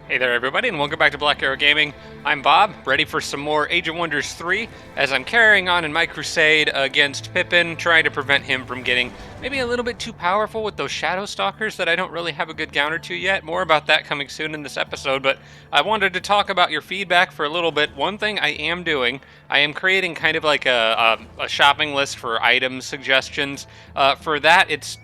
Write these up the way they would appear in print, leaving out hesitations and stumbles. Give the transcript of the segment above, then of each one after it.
Hey there everybody, and welcome back to Black Arrow Gaming. I'm Bob, ready for some more Age of Wonders 3, as I'm carrying on in my crusade against Pippin, trying to prevent him from getting maybe a little bit too powerful with those Shadow Stalkers that I don't really have a good counter to yet. More about that coming soon in this episode, but I wanted to talk about your feedback for a little bit. One thing I am doing, I am creating kind of like a shopping list for item suggestions. For that, it's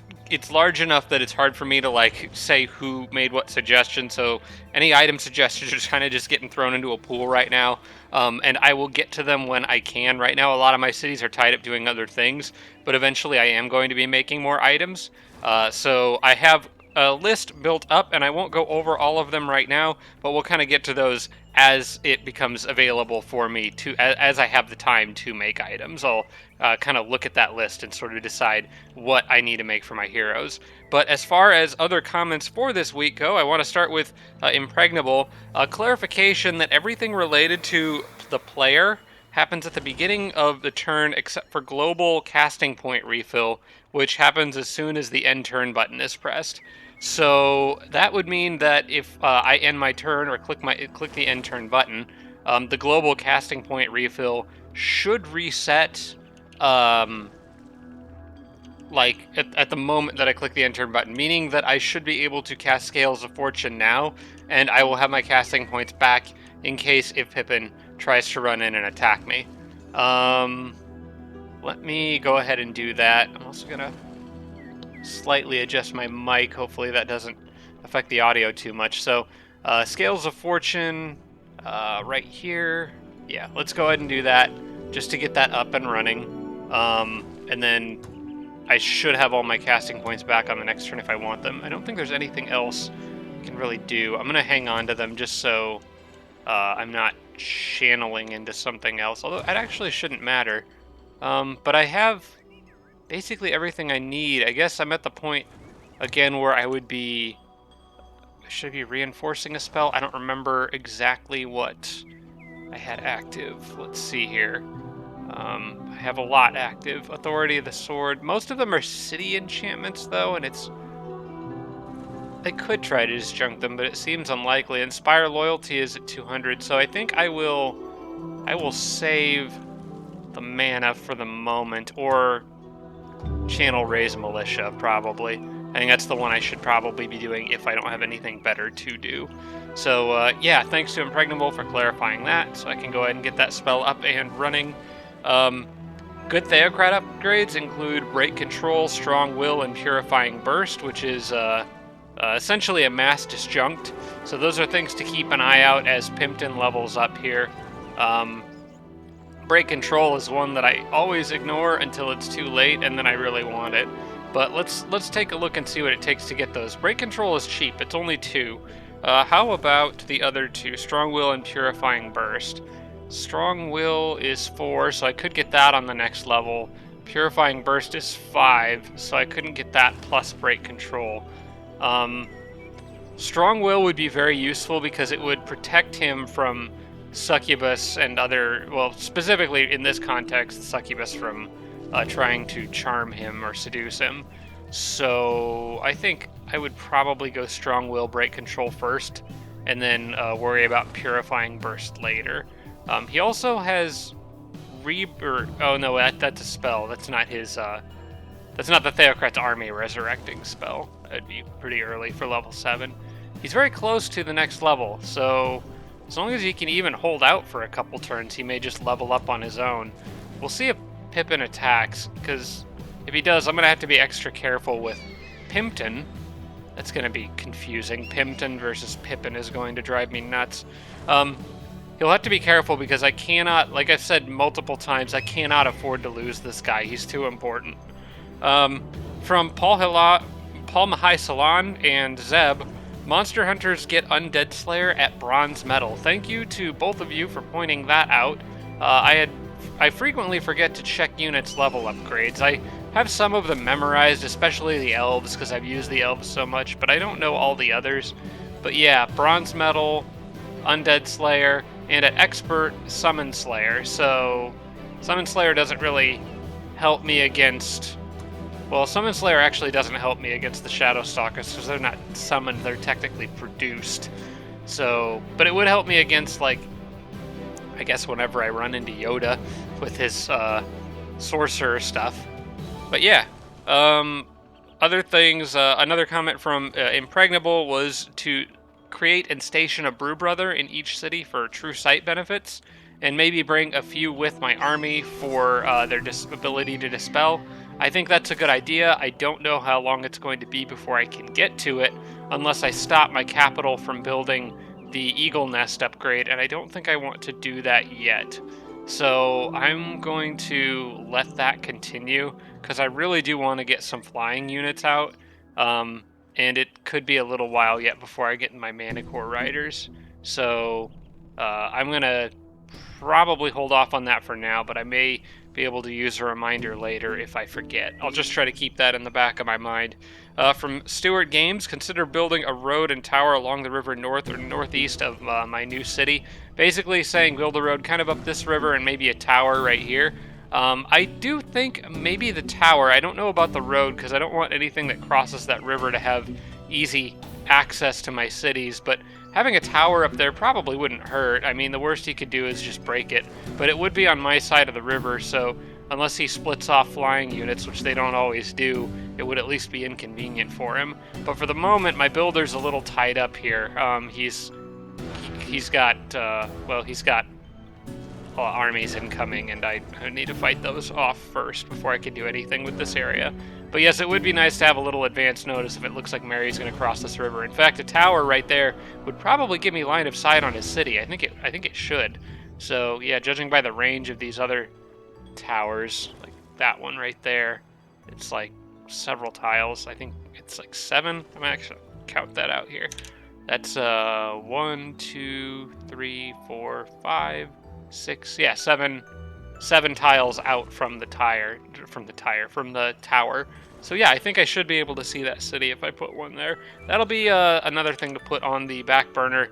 large enough that it's hard for me to like say who made what suggestion, so any item suggestions are kind of just getting thrown into a pool right now, and I will get to them when I can. Right now a lot of my cities are tied up doing other things, but eventually I am going to be making more items, so I have a list built up, and I won't go over all of them right now, but we'll kind of get to those as it becomes available for me to, as I have the time to make items. I'll kind of look at that list and sort of decide what I need to make for my heroes. But as far as other comments for this week go, I want to start with Impregnable. A clarification that everything related to the player happens at the beginning of the turn except for global casting point refill, which happens as soon as the end turn button is pressed. So that would mean that if I end my turn or click the end turn button, the global casting point refill should reset like at the moment that I click the end turn button, meaning that I should be able to cast Scales of Fortune now, and I will have my casting points back in case if Pippin tries to run in and attack me. Let me go ahead and do that. I'm also gonna slightly adjust my mic. Hopefully that doesn't affect the audio too much. So Scales of Fortune right here. Yeah, let's go ahead and do that just to get that up and running. And then I should have all my casting points back on the next turn if I want them. I don't think there's anything else I can really do. I'm going to hang on to them just so I'm not channeling into something else, although it actually shouldn't matter. But I have basically everything I need. I guess I'm at the point, again, where I would be... Should I be reinforcing a spell? I don't remember exactly what I had active. Let's see here. I have a lot active. Authority of the Sword. Most of them are city enchantments, though, and it's... I could try to disjunct them, but it seems unlikely. Inspire Loyalty is at 200, so I think I will save the mana for the moment, or channel Raise Militia, probably. I think that's the one I should probably be doing if I don't have anything better to do. So, yeah, thanks to Impregnable for clarifying that, so I can go ahead and get that spell up and running. Good Theocrat upgrades include Break Control, Strong Will, and Purifying Burst, which is essentially a mass disjunct. So those are things to keep an eye out as Pimpton levels up here. Break Control is one that I always ignore until it's too late, and then I really want it. But let's take a look and see what it takes to get those. Break Control is cheap. It's only 2. How about the other 2? Strong Will and Purifying Burst. Strong Will is 4, so I could get that on the next level. Purifying Burst is 5, so I couldn't get that plus Break Control. Strong Will would be very useful because it would protect him from Succubus and other, well, specifically in this context, Succubus from trying to charm him or seduce him. So I think I would probably go Strong Will, Break Control first, and then worry about Purifying Burst later. He also has oh no, that's a spell. That's not his. That's not the Theocrat's Army Resurrecting spell. That'd be pretty early for level 7. He's very close to the next level, so as long as he can even hold out for a couple turns, he may just level up on his own. We'll see if Pippin attacks, because if he does, I'm going to have to be extra careful with Pimpton. That's going to be confusing. Pimpton versus Pippin is going to drive me nuts. He'll have to be careful because I cannot, like I've said multiple times, I cannot afford to lose this guy. He's too important. From Paul Mahai Salon and Zeb, Monster Hunters get Undead Slayer at Bronze Medal. Thank you to both of you for pointing that out. I frequently forget to check units' level upgrades. I have some of them memorized, especially the elves, because I've used the elves so much, but I don't know all the others. But yeah, Bronze Medal, Undead Slayer, and at Expert, Summon Slayer. So Summon Slayer doesn't really help me against... Well, Summon Slayer actually doesn't help me against the Shadow Stalkers because they're not summoned, they're technically produced. So, but it would help me against, like, I guess whenever I run into Yoda with his sorcerer stuff. But yeah, um, other things. Another comment from Impregnable was to create and station a Brew Brother in each city for true sight benefits, and maybe bring a few with my army for their ability to dispel. I think that's a good idea. I don't know how long it's going to be before I can get to it, unless I stop my capital from building the Eagle Nest upgrade, and I don't think I want to do that yet. So I'm going to let that continue because I really do want to get some flying units out. Um, and it could be a little while yet before I get my Manicore Riders. So I'm going to probably hold off on that for now, but I may be able to use a reminder later if I forget. I'll just try to keep that in the back of my mind. From Stewart Games, consider building a road and tower along the river north or northeast of my new city. Basically saying build a road kind of up this river and maybe a tower right here. I do think maybe the tower. I don't know about the road because I don't want anything that crosses that river to have easy access to my cities, but having a tower up there probably wouldn't hurt. I mean, the worst he could do is just break it, but it would be on my side of the river, so unless he splits off flying units, which they don't always do, it would at least be inconvenient for him. But for the moment, my builder's a little tied up here. He's got armies incoming, and I need to fight those off first before I can do anything with this area. But yes, it would be nice to have a little advance notice if it looks like Mary's going to cross this river. In fact, a tower right there would probably give me line of sight on his city. I think it should. So yeah, judging by the range of these other towers, like that one right there, it's like several tiles. I think it's like 7. I'm actually count that out here. That's 1, 2, 3, 4, 5, 6. Yeah, 7 tiles out from the tower. So yeah, I think I should be able to see that city if I put one there. That'll be another thing to put on the back burner,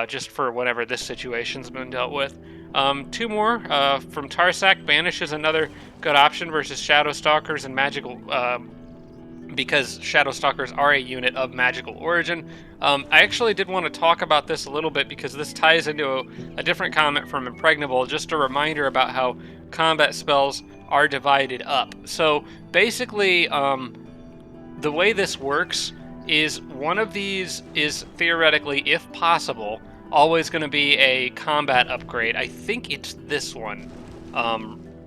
just for whenever this situation's been dealt with. 2 more from Tarsak. Banish is another good option versus Shadow Stalkers and magical. Because Shadow Stalkers are a unit of magical origin. I actually did want to talk about this a little bit because this ties into a different comment from Impregnable, just a reminder about how combat spells are divided up. So basically, the way this works is one of these is theoretically, if possible, always going to be a combat upgrade. I think it's this one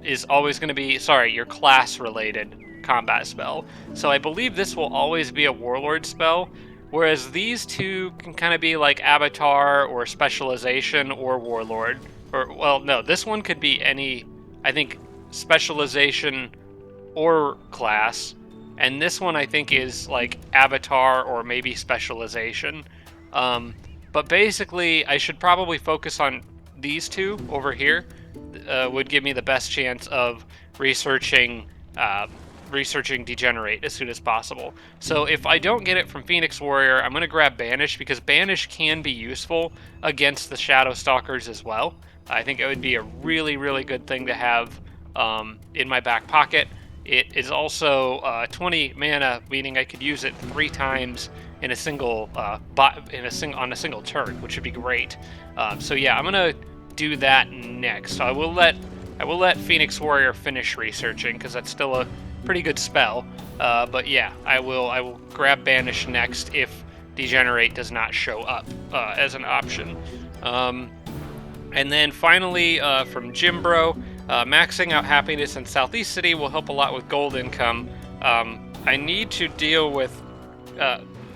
is always going to be, your class related combat spell. So I believe this will always be a warlord spell, whereas these two can kind of be like avatar or specialization or warlord. Or, well, no, this one could be any, I think, specialization or class, and this one I think is like avatar or maybe specialization. But basically, I should probably focus on these two over here. Would give me the best chance of researching Degenerate as soon as possible. So if I don't get it from Phoenix Warrior, I'm going to grab Banish, because Banish can be useful against the Shadow Stalkers as well. I think it would be a really, really good thing to have in my back pocket. It is also 20 mana, meaning I could use it 3 times in a single on a single turn, which would be great. So yeah, I'm gonna do that next. So I will let Phoenix Warrior finish researching, because that's still a pretty good spell. But yeah, I will grab Banish next if Degenerate does not show up as an option. And then finally, from Jimbro, maxing out happiness in Southeast City will help a lot with gold income. I need to deal with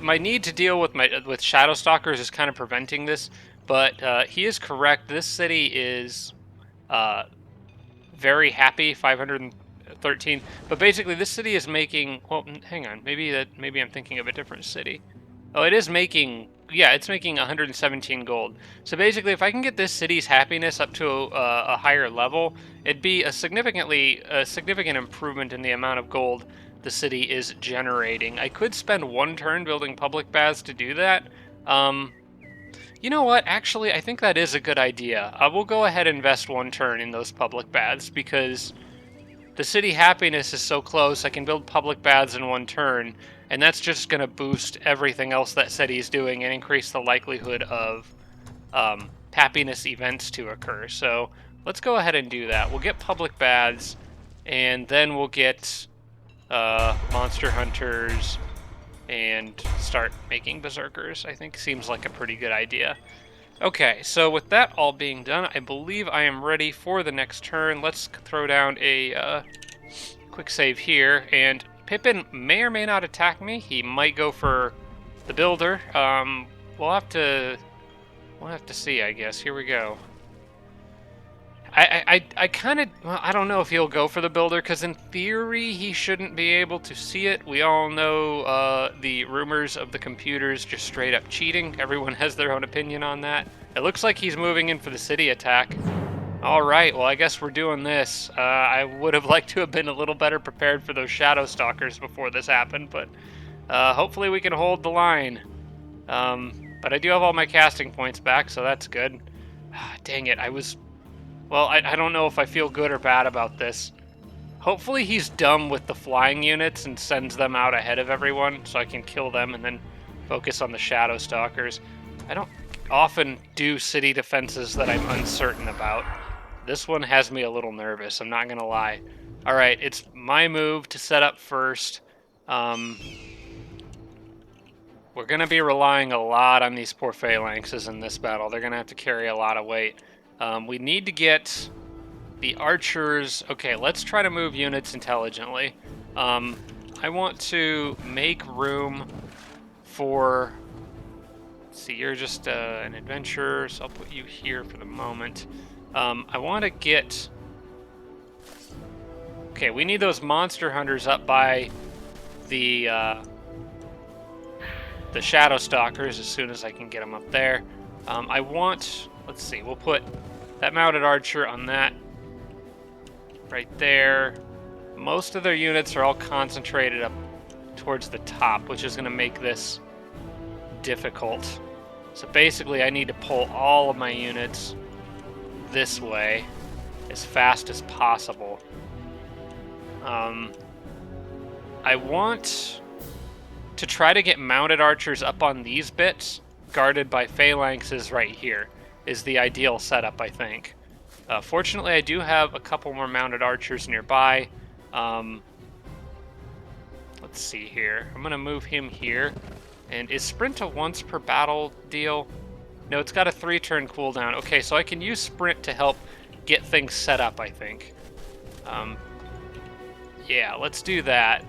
my need to deal with Shadow Stalkers is kind of preventing this, but he is correct. This city is very happy, 513. But basically, this city is making. Well, hang on. Maybe I'm thinking of a different city. Oh, it is making. Yeah, it's making 117 gold. So basically, if I can get this city's happiness up to a higher level, it'd be a significant improvement in the amount of gold the city is generating. I could spend 1 turn building public baths to do that. You know what? Actually, I think that is a good idea. I will go ahead and invest 1 turn in those public baths, because the city happiness is so close. I can build public baths in 1 turn. and that's just going to boost everything else that city's doing and increase the likelihood of happiness events to occur. So let's go ahead and do that. We'll get public baths, and then we'll get monster hunters and start making berserkers. I think seems like a pretty good idea. Okay, so with that all being done, I believe I am ready for the next turn. Let's throw down a quick save here, and Pippin may or may not attack me. He might go for the builder. We'll have to see, I guess. Here we go. I kind of, well, I don't know if he'll go for the builder, because in theory he shouldn't be able to see it. We all know the rumors of the computers just straight up cheating. Everyone has their own opinion on that. It looks like he's moving in for the city attack. All right, well, I guess we're doing this. I would have liked to have been a little better prepared for those shadow stalkers before this happened, but hopefully we can hold the line. But I do have all my casting points back, so that's good. Dang it, well, I don't know if I feel good or bad about this. Hopefully he's dumb with the flying units and sends them out ahead of everyone so I can kill them and then focus on the shadow stalkers. I don't often do city defenses that I'm uncertain about. This one has me a little nervous, I'm not gonna lie. Alright, it's my move to set up first. We're gonna be relying a lot on these poor phalanxes in this battle. They're gonna have to carry a lot of weight. We need to get the archers. Okay, let's try to move units intelligently. I want to make room for... Let's see, you're just an adventurer, so I'll put you here for the moment. I want to get... Okay, we need those monster hunters up by the shadow stalkers as soon as I can get them up there. I want... Let's see, we'll put that mounted archer on that right there. Most of their units are all concentrated up towards the top, which is going to make this difficult. So basically I need to pull all of my units this way as fast as possible. I want to try to get mounted archers up on these bits, guarded by phalanxes right here. Is the ideal setup, I think. Fortunately, I do have a couple more mounted archers nearby. Let's see here. I'm going to move him here. And is sprint a once per battle deal? No, it's got a 3-turn cooldown. Okay, so I can use sprint to help get things set up, I think. Yeah, let's do that.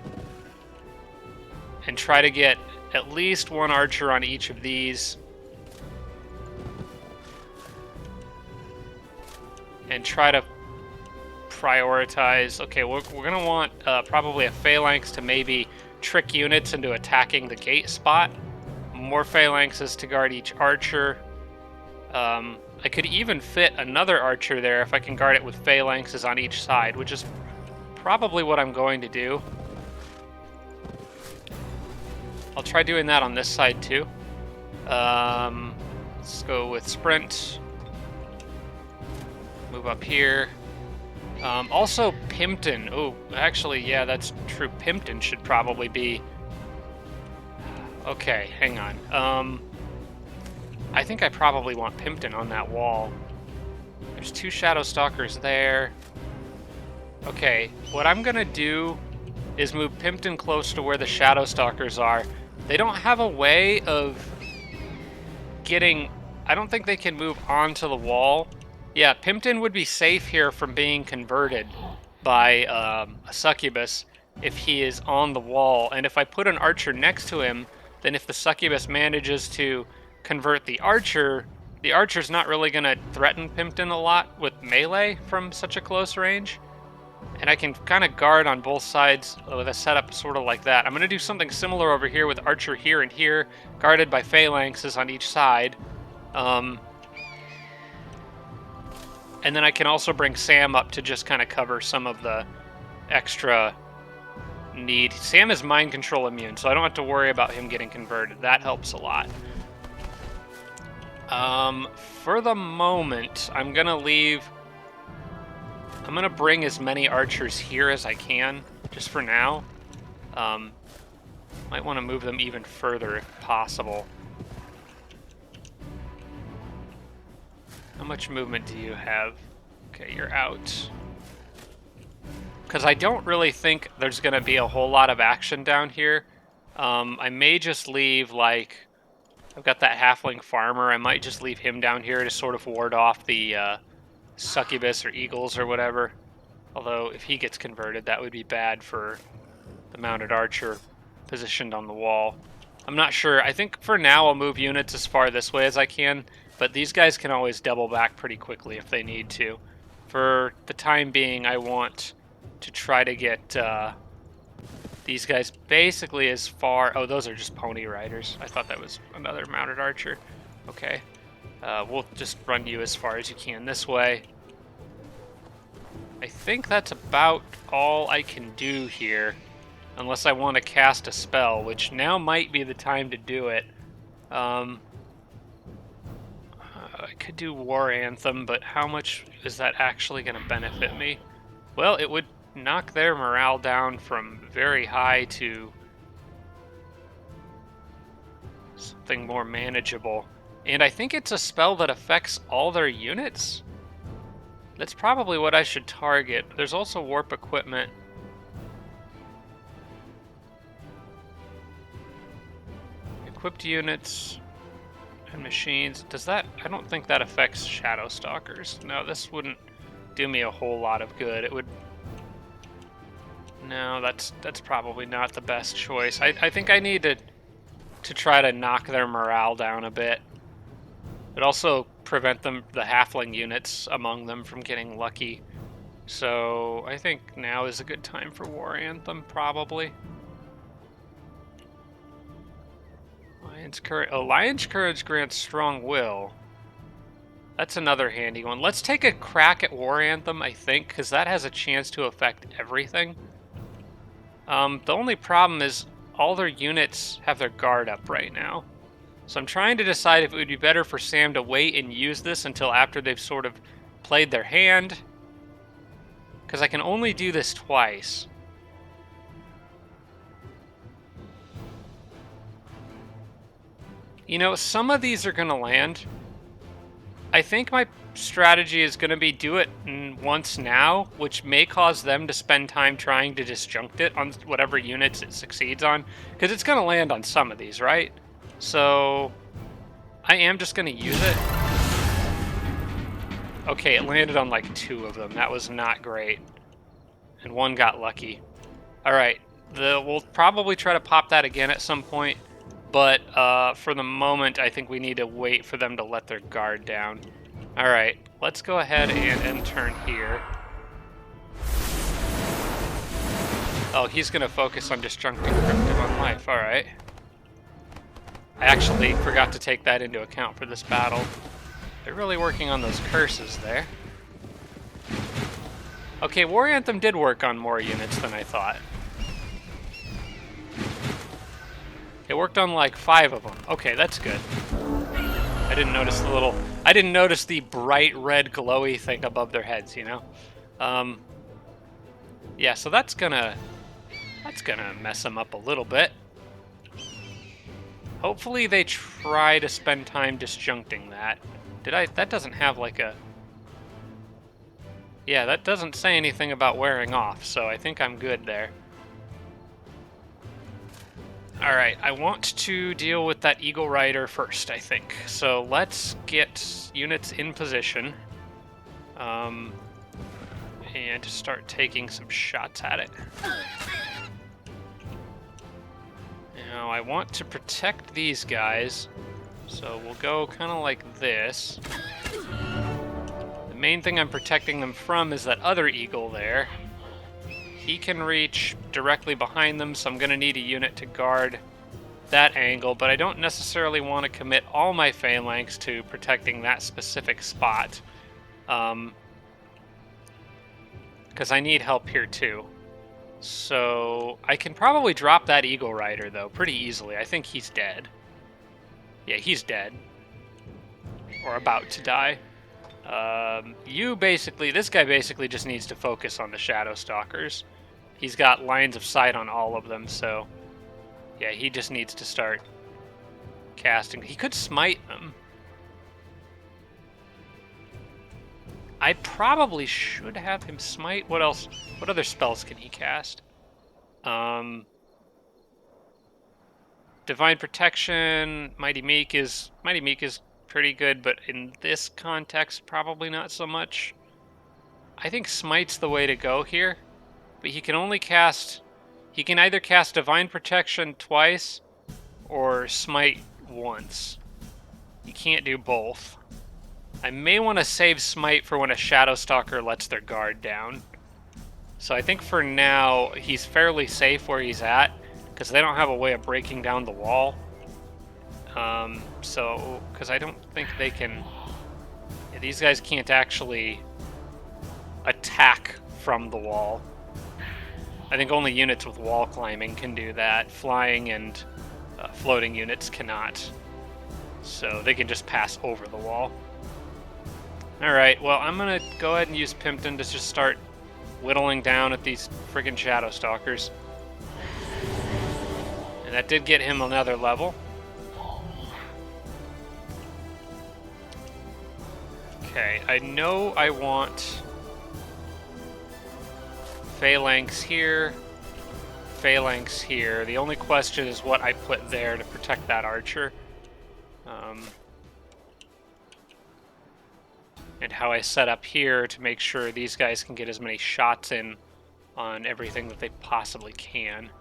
And try to get at least one archer on each of these. And try to prioritize. Okay, we're going to want probably a phalanx to maybe trick units into attacking the gate spot. More phalanxes to guard each archer. I could even fit another archer there if I can guard it with phalanxes on each side, which is probably what I'm going to do. I'll try doing that on this side too. Let's go with sprint. Move up here. Also, Pimpton. Oh, actually, yeah, that's true. Pimpton should probably be... Okay, hang on. I think I probably want Pimpton on that wall. There's 2 shadow stalkers there. Okay, what I'm gonna do is move Pimpton close to where the shadow stalkers are. They don't have a way of getting... I don't think they can move onto the wall. Yeah, Pimpton would be safe here from being converted by a succubus if he is on the wall. And if I put an archer next to him, then if the succubus manages to convert the archer's not really going to threaten Pimpton a lot with melee from such a close range. And I can kind of guard on both sides with a setup sort of like that. I'm going to do something similar over here with archer here and here, guarded by phalanxes on each side. And then I can also bring Sam up to just kind of cover some of the extra need. Sam is mind control immune, so I don't have to worry about him getting converted. That helps a lot. For the moment, I'm going to bring as many archers here as I can, just for now. Might want to move them even further if possible. How much movement do you have? Okay, you're out. Because I don't really think there's going to be a whole lot of action down here. I may just leave, like... I've got that halfling farmer. I might just leave him down here to sort of ward off the succubus or eagles or whatever. Although, if he gets converted, that would be bad for the mounted archer positioned on the wall. I'm not sure. I think for now I'll move units as far this way as I can, but these guys can always double back pretty quickly if they need to. For the time being, I want to try to get these guys basically as far... Oh, those are just pony riders. I thought that was another mounted archer. Okay. We'll just run you as far as you can this way. I think that's about all I can do here. Unless I want to cast a spell, which now might be the time to do it. I could do War Anthem, but how much is that actually going to benefit me? Well, it would knock their morale down from very high to something more manageable. And I think it's a spell that affects all their units. That's probably what I should target. There's also warp equipment. Equipped units and machines. Does that... I don't think that affects Shadow Stalkers. No, this wouldn't do me a whole lot of good. It would... No, that's probably not the best choice. I think I need to try to knock their morale down a bit. But also prevent the halfling units among them from getting lucky. So I think now is a good time for War Anthem, probably. Lion's Courage. Oh, Lion's Courage grants strong will. That's another handy one. Let's take a crack at War Anthem, I think, because that has a chance to affect everything. The only problem is all their units have their guard up right now. So I'm trying to decide if it would be better for Sam to wait and use this until after they've sort of played their hand. Because I can only do this twice. You know, some of these are going to land. I think my strategy is going to be do it once now, which may cause them to spend time trying to disjunct it on whatever units it succeeds on. Because it's going to land on some of these, right? So I am just going to use it. Okay, it landed on like 2 of them. That was not great. And 1 got lucky. Alright, we'll probably try to pop that again at some point. But for the moment, I think we need to wait for them to let their guard down. Alright, let's go ahead and end turn here. Oh, he's going to focus on disjuncting Cryptic on life. Alright. I actually forgot to take that into account for this battle. They're really working on those curses there. Okay, War Anthem did work on more units than I thought. It worked on like 5 of them. Okay, that's good. I didn't notice the bright red glowy thing above their heads, you know? Yeah, so that's gonna mess them up a little bit. Hopefully they try to spend time disjuncting that. That doesn't have like a... Yeah, that doesn't say anything about wearing off, so I think I'm good there. Alright, I want to deal with that Eagle Rider first, I think. So let's get units in position. And start taking some shots at it. Now, I want to protect these guys, so we'll go kind of like this. The main thing I'm protecting them from is that other eagle there. He can reach directly behind them, so I'm going to need a unit to guard that angle, but I don't necessarily want to commit all my phalanx to protecting that specific spot. Because I need help here too. So I can probably drop that Eagle Rider, though, pretty easily. I think he's dead. Yeah, he's dead. Or about to die. This guy basically just needs to focus on the Shadow Stalkers. He's got lines of sight on all of them, so Yeah, he just needs to start casting. He could smite them. I probably should have him smite. What else? What other spells can he cast? Divine Protection, Mighty Meek is pretty good, but in this context, probably not so much. I think Smite's the way to go here, but he can only cast. He can either cast Divine Protection twice or Smite once. He can't do both. I may want to save Smite for when a Shadow Stalker lets their guard down. So I think for now, he's fairly safe where he's at, because they don't have a way of breaking down the wall. Because I don't think they can... Yeah, these guys can't actually attack from the wall. I think only units with wall climbing can do that. Flying and floating units cannot. So they can just pass over the wall. Alright, well, I'm going to go ahead and use Pippin to just start whittling down at these friggin' Shadow Stalkers. And that did get him another level. Okay, I know I want Phalanx here, Phalanx here. The only question is what I put there to protect that archer. And how I set up here to make sure these guys can get as many shots in on everything that they possibly can.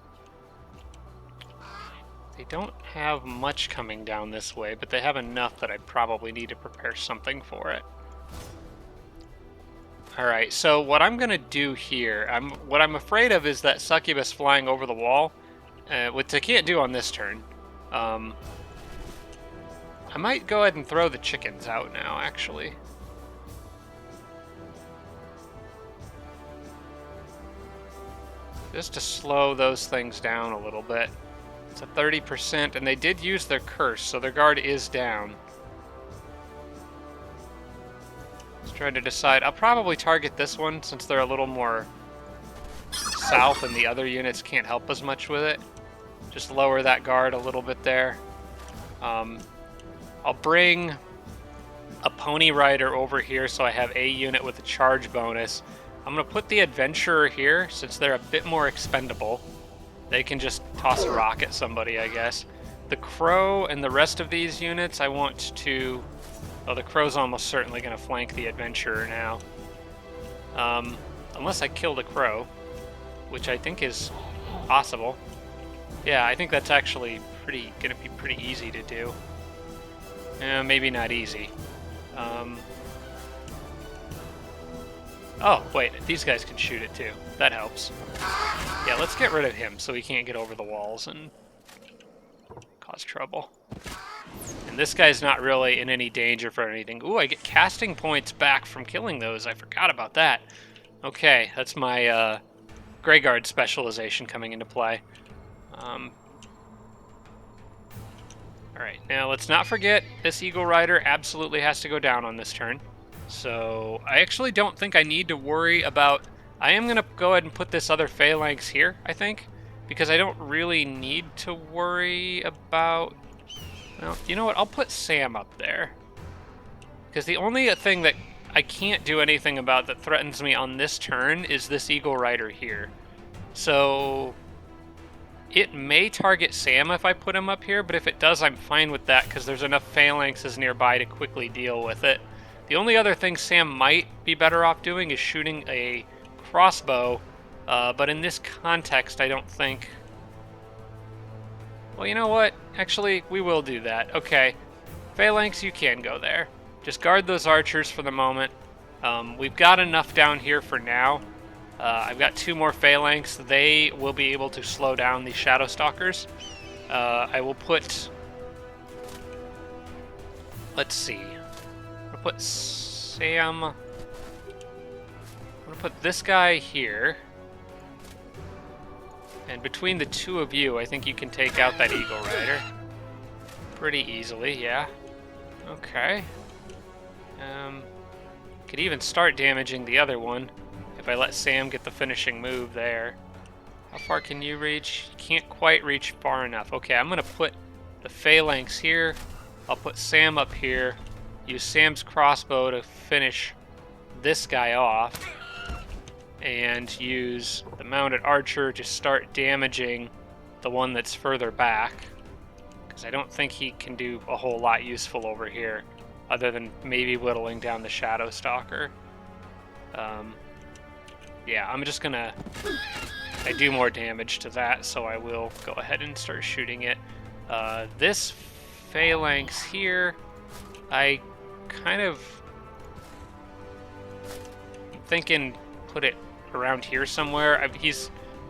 They don't have much coming down this way, but they have enough that I probably need to prepare something for it. Alright, so what I'm going to do here, what I'm afraid of is that Succubus flying over the wall, which I can't do on this turn. I might go ahead and throw the chickens out now, actually. Just to slow those things down a little bit. It's a 30%, and they did use their curse, so their guard is down. Just trying to decide. I'll probably target this one, since they're a little more south and the other units can't help as much with it. Just lower that guard a little bit there. I'll bring a pony rider over here so I have a unit with a charge bonus. I'm going to put the adventurer here, since they're a bit more expendable. They can just toss a rock at somebody, I guess. The crow and the rest of these units, I want to... Oh, the crow's almost certainly going to flank the adventurer now. Unless I kill the crow, which I think is possible. Yeah, I think that's actually going to be pretty easy to do. Maybe not easy. Oh, wait, these guys can shoot it too. That helps. Yeah, let's get rid of him so he can't get over the walls and cause trouble. And this guy's not really in any danger for anything. Ooh, I get casting points back from killing those. I forgot about that. Okay, that's my Greyguard specialization coming into play. Alright, now let's not forget this Eagle Rider absolutely has to go down on this turn. So I actually don't think I need to worry about... I am going to go ahead and put this other Phalanx here, I think, because I don't really need to worry about... Well, you know what? I'll put Sam up there. Because the only thing that I can't do anything about that threatens me on this turn is this Eagle Rider here. So it may target Sam if I put him up here, but if it does, I'm fine with that because there's enough Phalanxes nearby to quickly deal with it. The only other thing Sam might be better off doing is shooting a crossbow, but in this context, I don't think... Well, you know what? Actually, we will do that. Okay. Phalanx, you can go there. Just guard those archers for the moment. We've got enough down here for now. I've got 2 more Phalanx. They will be able to slow down the Shadow Stalkers. I will put... Let's see. I'm going to put Sam... I'm going to put this guy here. And between the 2 of you, I think you can take out that Eagle Rider. Pretty easily, yeah. Okay. Could even start damaging the other one if I let Sam get the finishing move there. How far can you reach? You can't quite reach far enough. Okay, I'm going to put the phalanx here. I'll put Sam up here. Use Sam's crossbow to finish this guy off. And use the mounted archer to start damaging the one that's further back. Because I don't think he can do a whole lot useful over here. Other than maybe whittling down the Shadow Stalker. Yeah, I'm just going to... I do more damage to that, so I will go ahead and start shooting it. This phalanx here, I kind of thinking put it around here somewhere.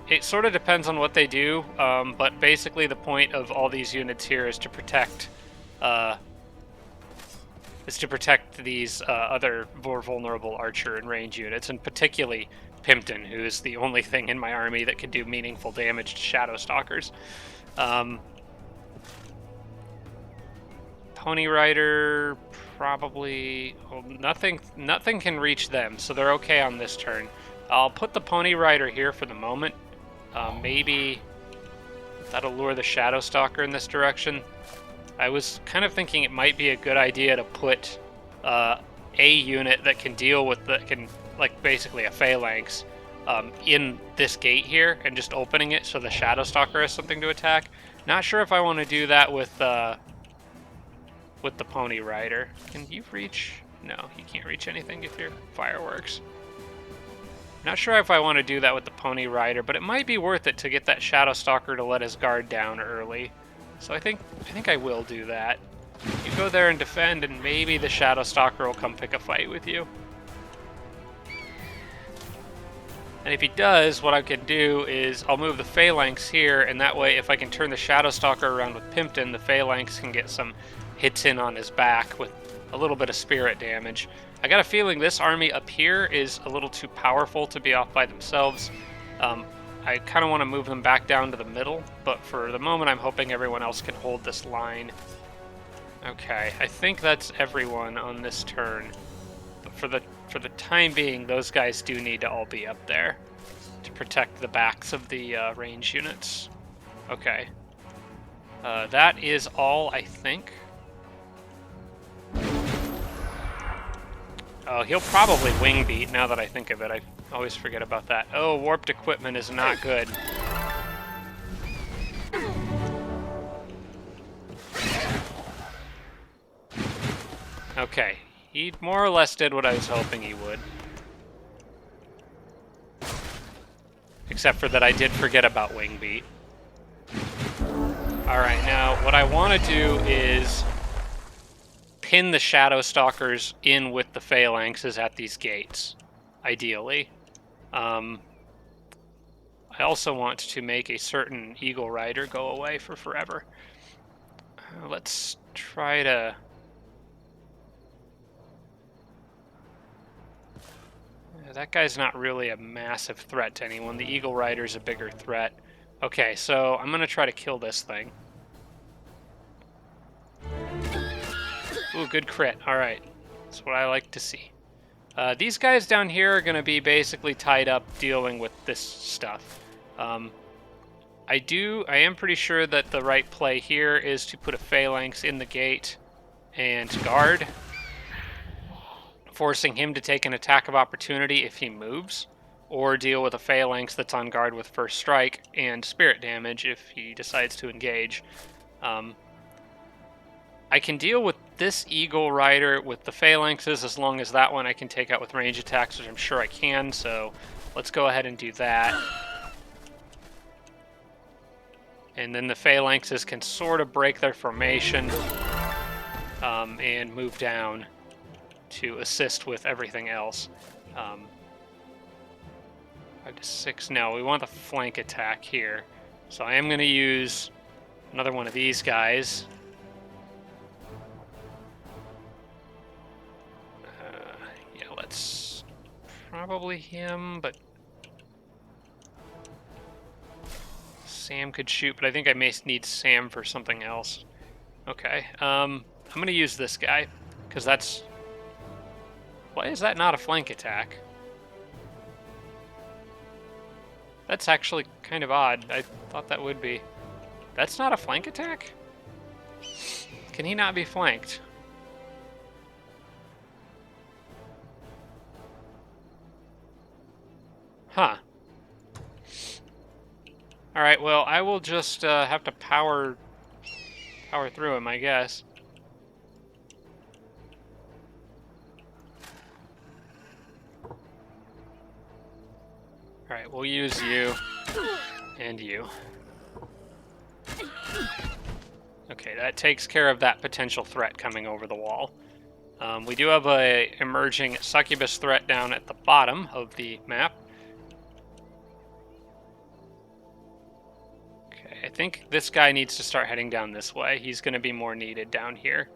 It sort of depends on what they do, but basically the point of all these units here is to protect these other more vulnerable archer and range units, and particularly Pippin, who is the only thing in my army that can do meaningful damage to Shadow Stalkers. Pony Rider probably... Well, nothing can reach them, so they're okay on this turn. I'll put the Pony Rider here for the moment. Maybe that'll lure the Shadow Stalker in this direction. I was kind of thinking it might be a good idea to put a unit that can deal with like basically a phalanx in this gate here and just opening it so the Shadow Stalker has something to attack. Not sure if I want to do that with the Pony Rider. Can you reach? No, you can't reach anything if you're fireworks. Not sure if I want to do that with the Pony Rider, but it might be worth it to get that Shadow Stalker to let his guard down early. So I think I will do that. You go there and defend, and maybe the Shadow Stalker will come pick a fight with you. And if he does, what I can do is I'll move the phalanx here, and that way if I can turn the Shadow Stalker around with Pippin, the phalanx can get some hits in on his back with a little bit of spirit damage. I got a feeling this army up here is a little too powerful to be off by themselves. I kind of want to move them back down to the middle, but for the moment I'm hoping everyone else can hold this line. Okay, I think that's everyone on this turn. But for the time being, those guys do need to all be up there to protect the backs of the range units. Okay. That is all, I think. Oh, he'll probably wing beat now that I think of it. I always forget about that. Oh, warped equipment is not good. Okay, he more or less did what I was hoping he would. Except for that I did forget about wing beat. Alright, now what I want to do is pin the Shadow Stalkers in with the phalanxes at these gates, ideally. I also want to make a certain Eagle Rider go away for forever. Let's try to... That guy's not really a massive threat to anyone. The Eagle Rider's a bigger threat. Okay, so I'm going to try to kill this thing. Ooh, good crit. Alright. That's what I like to see. These guys down here are going to be basically tied up dealing with this stuff. I am pretty sure that the right play here is to put a phalanx in the gate and guard, forcing him to take an attack of opportunity if he moves, or deal with a phalanx that's on guard with first strike and spirit damage if he decides to engage. I can deal with this Eagle Rider with the phalanxes as long as that one I can take out with range attacks, which I'm sure I can, so let's go ahead and do that. And then the phalanxes can sort of break their formation and move down to assist with everything else. 5 to 6. No, we want the flank attack here. So I am going to use another one of these guys. Yeah, let's probably him, but Sam could shoot, but I think I may need Sam for something else. Okay, I'm going to use this guy, because that's... Why is that not a flank attack? That's actually kind of odd. I thought that would be. That's not a flank attack? Can he not be flanked? Huh. Alright, well, I will just have to power through him, I guess. Alright, we'll use you. And you. Okay, that takes care of that potential threat coming over the wall. We do have a emerging succubus threat down at the bottom of the map. Okay, I think this guy needs to start heading down this way. He's going to be more needed down here.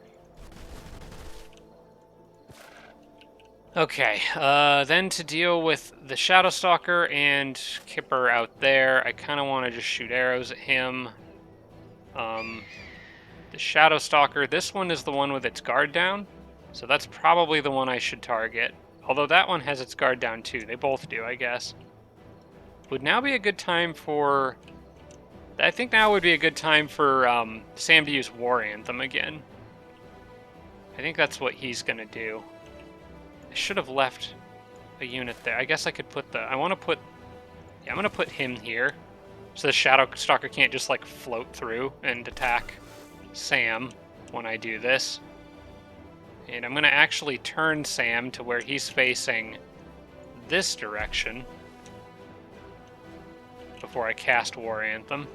Okay, then to deal with the Shadow Stalker and Kipper out there, I kind of want to just shoot arrows at him. The Shadow Stalker, this one is the one with its guard down, so that's probably the one I should target. Although that one has its guard down too. They both do, I guess. Would now be a good time for... I think now would be a good time for Sam to use War Anthem again. I think that's what he's going to do. I should have left a unit there. I guess I could put the... I want to put... Yeah, I'm going to put him here. So the Shadow Stalker can't just, like, float through and attack Sam when I do this. And I'm going to actually turn Sam to where he's facing this direction before I cast War Anthem.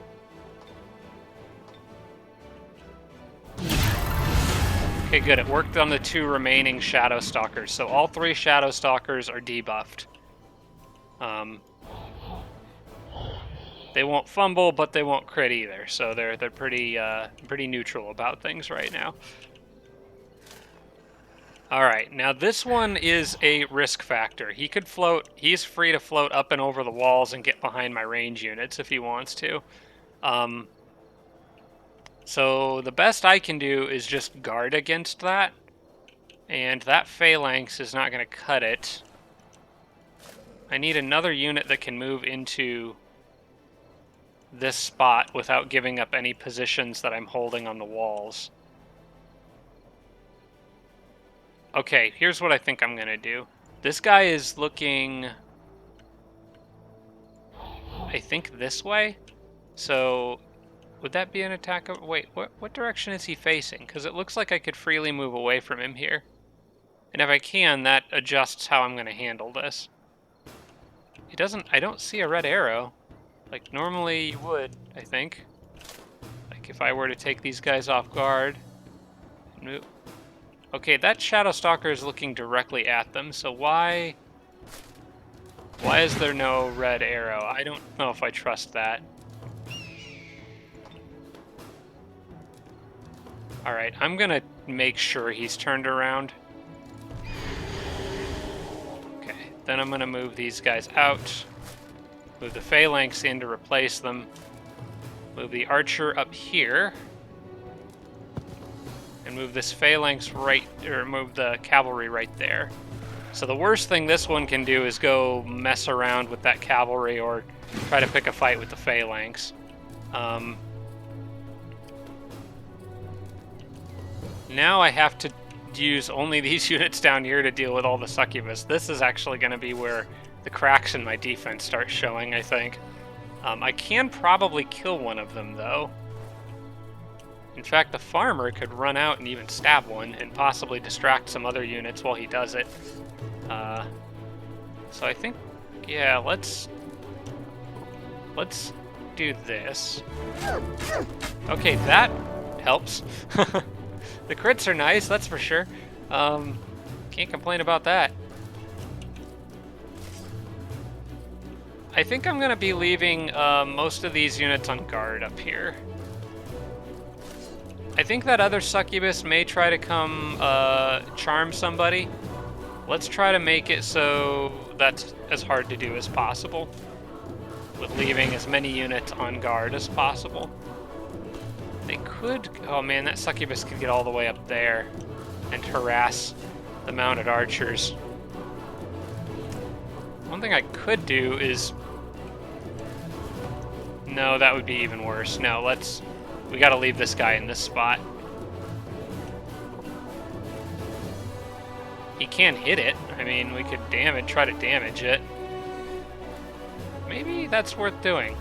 Okay, good. It worked on the 2 remaining Shadow Stalkers. So all 3 Shadow Stalkers are debuffed. They won't fumble, but they won't crit either. So they're pretty neutral about things right now. All right, now this one is a risk factor. He could float. He's free to float up and over the walls and get behind my range units if he wants to. So the best I can do is just guard against that. And that phalanx is not going to cut it. I need another unit that can move into this spot without giving up any positions that I'm holding on the walls. Okay, here's what I think I'm going to do. This guy is looking, I think, this way. So would that be an attack? Wait, what direction is he facing? Because it looks like I could freely move away from him here. And if I can, that adjusts how I'm going to handle this. He doesn't... I don't see a red arrow. Like, normally you would, I think. Like, if I were to take these guys off guard. And move. Okay, that Shadow Stalker is looking directly at them, so why is there no red arrow? I don't know if I trust that. Alright, I'm gonna make sure he's turned around. Okay, then I'm gonna move these guys out. Move the phalanx in to replace them. Move the archer up here. And move this phalanx right, or move the cavalry right there. So the worst thing this one can do is go mess around with that cavalry or try to pick a fight with the phalanx. Now I have to use only these units down here to deal with all the succubus. This is actually going to be where the cracks in my defense start showing, I think. I can probably kill one of them, though. In fact, the farmer could run out and even stab one and possibly distract some other units while he does it. So I think, yeah, let's do this. Okay, that helps. The crits are nice, that's for sure. Can't complain about that. I think I'm going to be leaving most of these units on guard up here. I think that other succubus may try to come charm somebody. Let's try to make it so that's as hard to do as possible, with leaving as many units on guard as possible. They could... Oh man, that succubus could get all the way up there and harass the mounted archers. One thing I could do is No, that would be even worse. No, we gotta leave this guy in this spot. He can hit it. I mean, we could try to damage it. Maybe that's worth doing.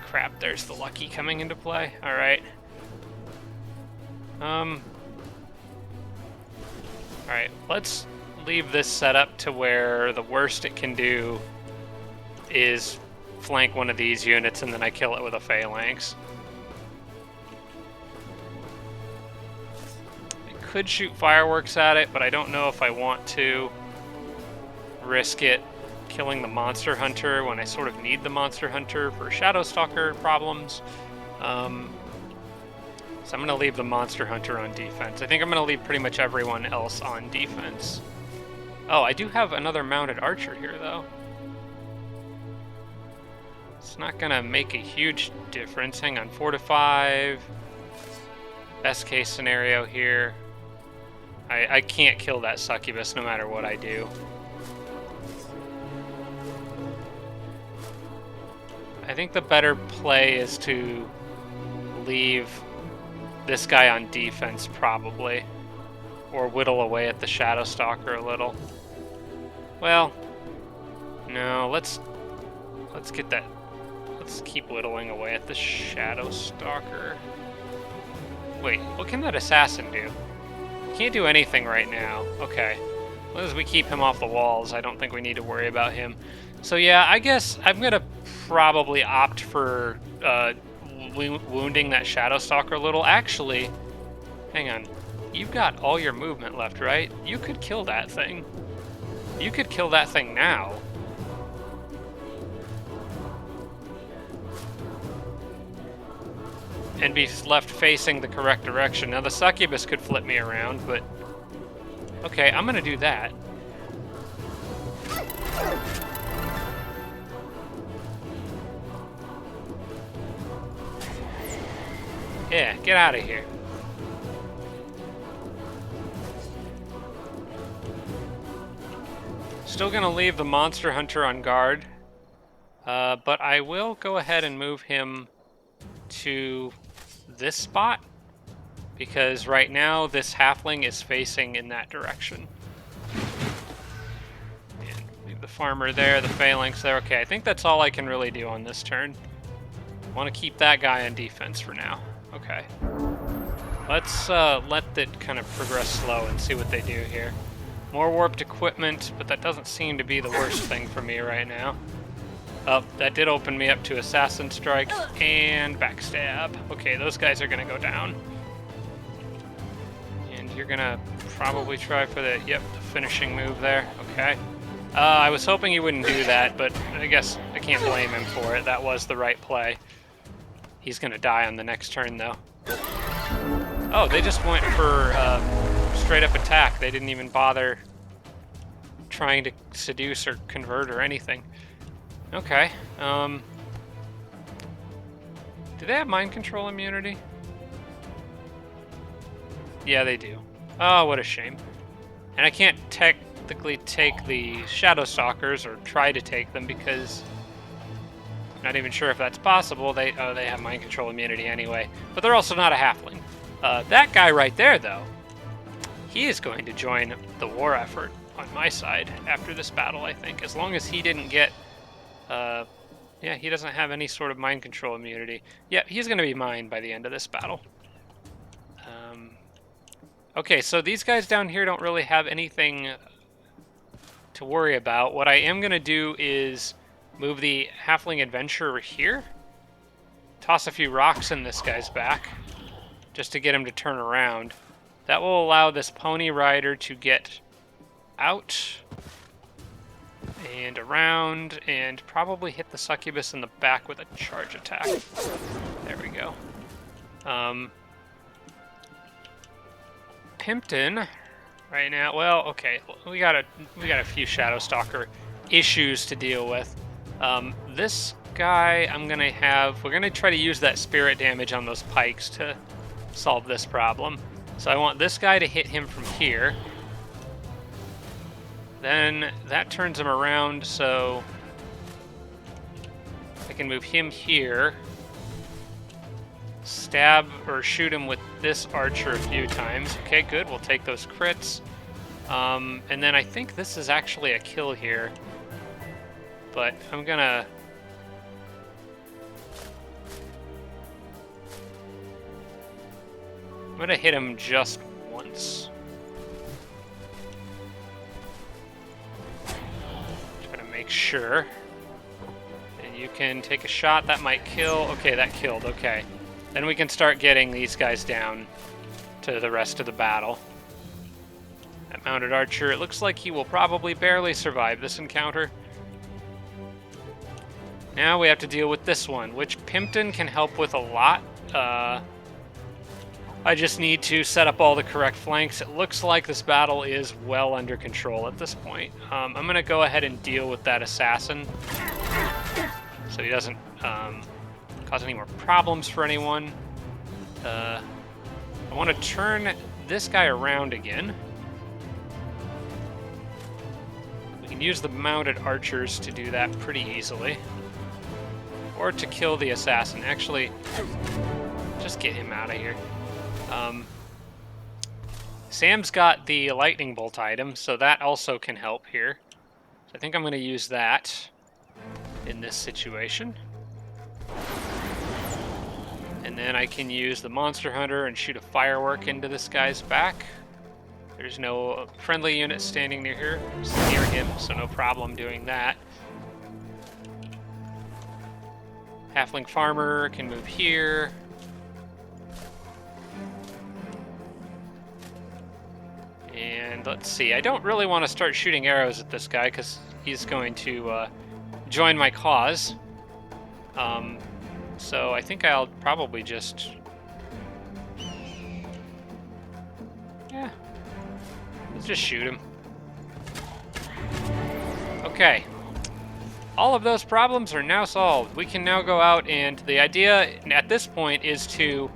Crap, there's the lucky coming into play. Alright. Alright, let's leave this set up to where the worst it can do is flank one of these units, and then I kill it with a phalanx. I could shoot fireworks at it, but I don't know if I want to risk it killing the monster hunter when I sort of need the monster hunter for shadow stalker problems. So I'm going to leave the monster hunter on defense. I think I'm going to leave pretty much everyone else on defense. Oh, I do have another mounted archer here, though. It's not going to make a huge difference. Hang on, 4 to 5. Best case scenario here. I can't kill that succubus no matter what I do. I think the better play is to leave this guy on defense, probably. Or whittle away at the Shadow Stalker a little. Well, no, let's get that. Let's keep whittling away at the Shadow Stalker. Wait, what can that assassin do? Can't do anything right now. Okay. As long as we keep him off the walls, I don't think we need to worry about him. So yeah, I guess I'm gonna probably opt for wounding that Shadow Stalker a little. Actually, hang on. You've got all your movement left, right? You could kill that thing. You could kill that thing now. And be left facing the correct direction. Now the succubus could flip me around, but okay, I'm gonna do that. Yeah, get out of here. Still gonna leave the monster hunter on guard, but I will go ahead and move him to this spot, because right now this halfling is facing in that direction. And leave the farmer there, the phalanx there. Okay, I think that's all I can really do on this turn. I want to keep that guy on defense for now. Okay. Let's let it kind of progress slow and see what they do here. More warped equipment, but that doesn't seem to be the worst thing for me right now. Oh, that did open me up to Assassin Strike and Backstab. Okay, those guys are going to go down. And you're going to probably try for the finishing move there. Okay. I was hoping he wouldn't do that, but I guess I can't blame him for it. That was the right play. He's going to die on the next turn, though. Oh, they just went for straight-up attack. They didn't even bother trying to seduce or convert or anything. Okay. Do they have mind control immunity? Yeah, they do. Oh, what a shame. And I can't technically take the Shadow Stalkers, or try to take them, because I'm not even sure if that's possible. They have mind control immunity anyway. But they're also not a halfling. That guy right there, though, he is going to join the war effort on my side after this battle, I think. As long as he didn't get... yeah, he doesn't have any sort of mind control immunity. Yeah, he's going to be mine by the end of this battle. Okay, so these guys down here don't really have anything to worry about. What I am going to do is move the Halfling Adventurer here. Toss a few rocks in this guy's back, just to get him to turn around. That will allow this Pony Rider to get out and around, and probably hit the Succubus in the back with a charge attack. There we go. Pippin, right now. Well, okay, we got a few Shadow Stalker issues to deal with. This guy, we're gonna try to use that spirit damage on those pikes to solve this problem. So I want this guy to hit him from here. Then that turns him around, so I can move him here. Stab or shoot him with this archer a few times. Okay, good. We'll take those crits. And then I think this is actually a kill here. But I'm gonna... hit him just once. Try to make sure. And you can take a shot. That might kill. Okay, that killed. Okay. Then we can start getting these guys down to the rest of the battle. That mounted archer, it looks like he will probably barely survive this encounter. Now we have to deal with this one, which Pippin can help with a lot. I just need to set up all the correct flanks. It looks like this battle is well under control at this point. I'm going to go ahead and deal with that assassin so he doesn't cause any more problems for anyone. I want to turn this guy around again. We can use the mounted archers to do that pretty easily. Or to kill the assassin. Actually, just get him out of here. Sam's got the lightning bolt item, so that also can help here. So I think I'm going to use that in this situation. And then I can use the monster hunter and shoot a firework into this guy's back. There's no friendly unit standing near him, so no problem doing that. Halfling farmer can move here. And let's see, I don't really want to start shooting arrows at this guy because he's going to join my cause. So I think I'll probably just... yeah, let's just shoot him. Okay. All of those problems are now solved. We can now go out, and the idea at this point is to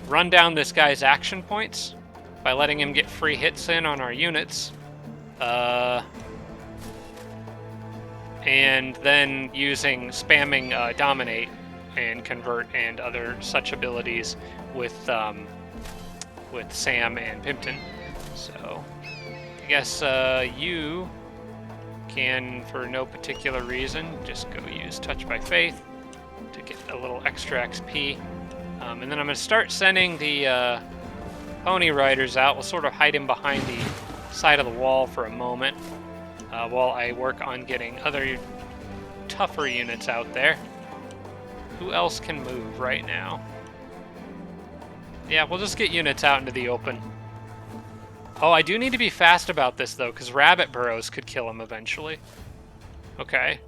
run down this guy's action points by letting him get free hits in on our units. And then spamming Dominate and Convert and other such abilities with Sam and Pippin. So I guess you can, for no particular reason, just go use Touch by Faith to get a little extra XP. And then I'm going to start sending the pony riders out. We'll sort of hide him behind the side of the wall for a moment while I work on getting other tougher units out there. Who else can move right now? Yeah, we'll just get units out into the open. Oh, I do need to be fast about this, though, because rabbit burrows could kill him eventually. Okay.